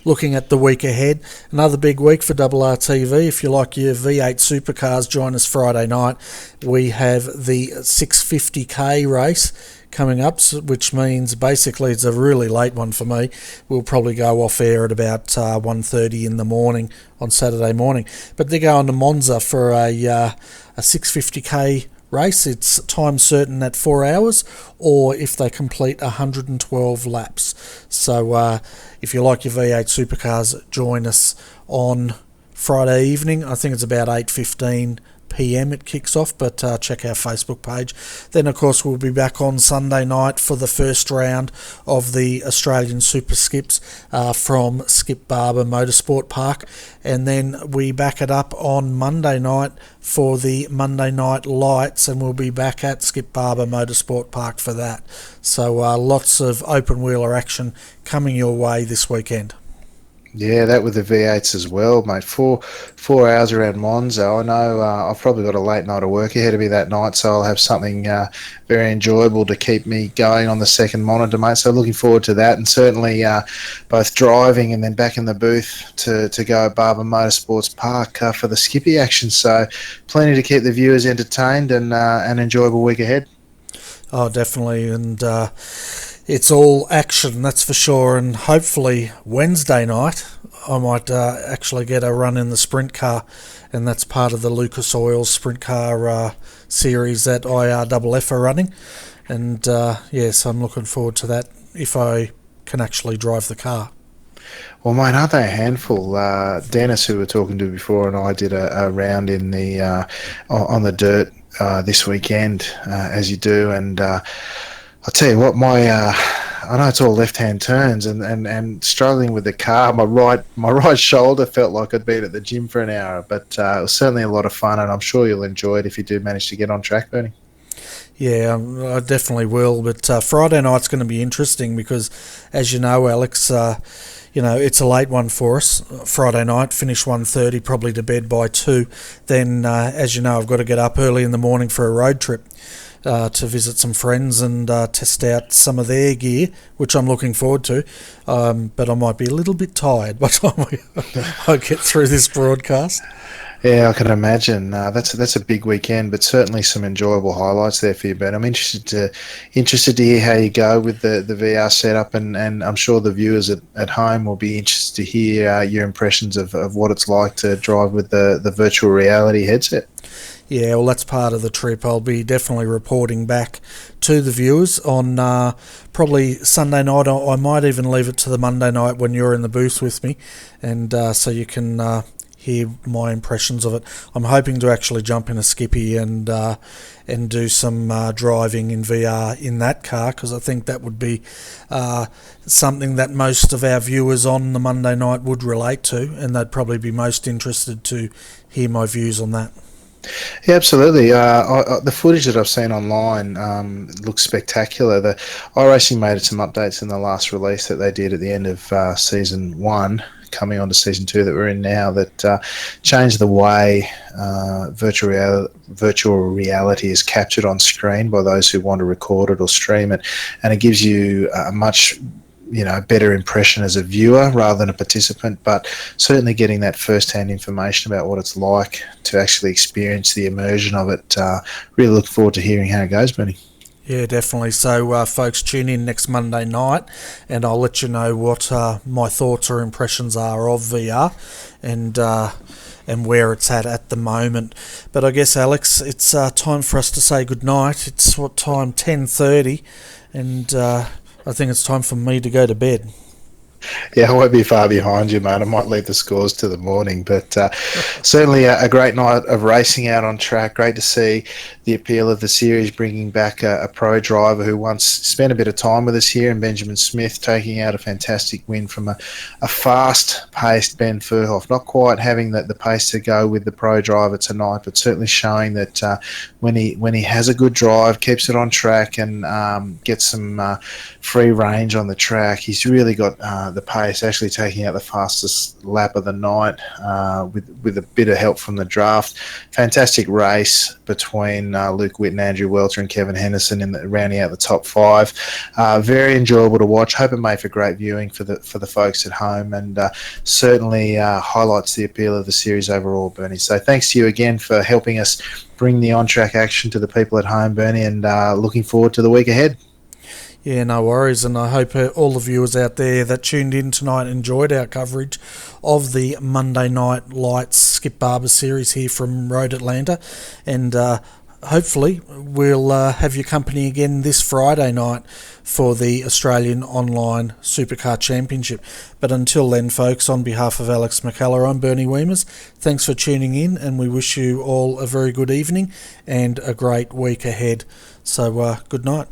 looking at the week ahead, another big week for RRTV. If you like your V8 supercars, join us Friday night. We have the 650k race coming up, which means basically it's a really late one for me. We'll probably go off air at about 1:30 in the morning on Saturday morning. But they're going to Monza for a 650k race. It's time certain at 4 hours, or if they complete 112 laps. So if you like your V8 supercars, join us on Friday evening. I think it's about 8:15 p.m. it kicks off, but check our Facebook page. Then, of course, we'll be back on Sunday night for the first round of the Australian Super Skips from Skip Barber Motorsport Park, and then we back it up on Monday night for the Monday Night Lights, and we'll be back at Skip Barber Motorsport Park for that. So lots of open wheeler action coming your way this weekend. Yeah, that with the V8s as well, mate. Four hours around Monza. I know I've probably got a late night of work ahead of me that night, so I'll have something very enjoyable to keep me going on the second monitor, mate. So looking forward to that, and certainly both driving and then back in the booth to go Barber Motorsports Park for the Skippy action. So plenty to keep the viewers entertained and an enjoyable week ahead. Oh, definitely, and it's all action, that's for sure, and hopefully Wednesday night I might actually get a run in the sprint car, and that's part of the Lucas Oil sprint car series that IRFF are running, and yes, I'm looking forward to that if I can actually drive the car. Well, mate, aren't they a handful? Dennis, who we were talking to before, and I did a round in the on the dirt this weekend, as you do, and I'll tell you what, I know it's all left-hand turns, and struggling with the car. My right shoulder felt like I'd been at the gym for an hour, but it was certainly a lot of fun, and I'm sure you'll enjoy it if you do manage to get on track, Bernie. Yeah, I definitely will, but Friday night's going to be interesting because, as you know, Alex, it's a late one for us. Friday night, finish 1:30, probably to bed by 2. Then, as you know, I've got to get up early in the morning for a road trip to visit some friends and test out some of their gear, which I'm looking forward to. But I might be a little bit tired by the time I get through this broadcast. Yeah, I can imagine. That's a big weekend, but certainly some enjoyable highlights there for you, Ben. I'm interested to hear how you go with the VR setup, and I'm sure the viewers at home will be interested to hear your impressions of what it's like to drive with the virtual reality headset. Yeah, well, that's part of the trip. I'll be definitely reporting back to the viewers on probably Sunday night. I might even leave it to the Monday night when you're in the booth with me, and so you can hear my impressions of it. I'm hoping to actually jump in a Skippy and do some driving in VR in that car, because I think that would be something that most of our viewers on the Monday night would relate to, and they'd probably be most interested to hear my views on that. Yeah, absolutely. The footage that I've seen online looks spectacular. The iRacing made some updates in the last release that they did at the end of season 1, coming on to season 2 that we're in now, that changed the way virtual reality is captured on screen by those who want to record it or stream it, and it gives you a much better impression as a viewer rather than a participant, but certainly getting that first-hand information about what it's like to actually experience the immersion of it. Really look forward to hearing how it goes, Benny. Yeah, definitely. So, folks, tune in next Monday night, and I'll let you know what my thoughts or impressions are of VR and where it's at the moment. But I guess, Alex, it's time for us to say goodnight. It's what time? 10:30, and I think it's time for me to go to bed. Yeah, I won't be far behind you, mate. I might leave the scores to the morning, but certainly a great night of racing out on track. Great to see the appeal of the series, bringing back a pro driver who once spent a bit of time with us here, in Benjamin Smith, taking out a fantastic win from a fast-paced Ben Furhoff. Not quite having the pace to go with the pro driver tonight, but certainly showing that when he has a good drive, keeps it on track, and gets some free range on the track, he's really got the pace, actually taking out the fastest lap of the night with a bit of help from the draft. Fantastic race between Luke Witt and Andrew Welter and Kevin Henderson rounding out the top 5. Very enjoyable to watch. Hope it made for great viewing for the folks at home, and certainly highlights the appeal of the series overall, Bernie. So thanks to you again for helping us bring the on-track action to the people at home, Bernie, and looking forward to the week ahead. Yeah, no worries, and I hope all the viewers out there that tuned in tonight enjoyed our coverage of the Monday Night Lights Skip Barber series here from Road Atlanta, and hopefully we'll have your company again this Friday night for the Australian Online Supercar Championship. But until then, folks, on behalf of Alex McCullough, I'm Bernie Weemers. Thanks for tuning in, and we wish you all a very good evening and a great week ahead. So, good night.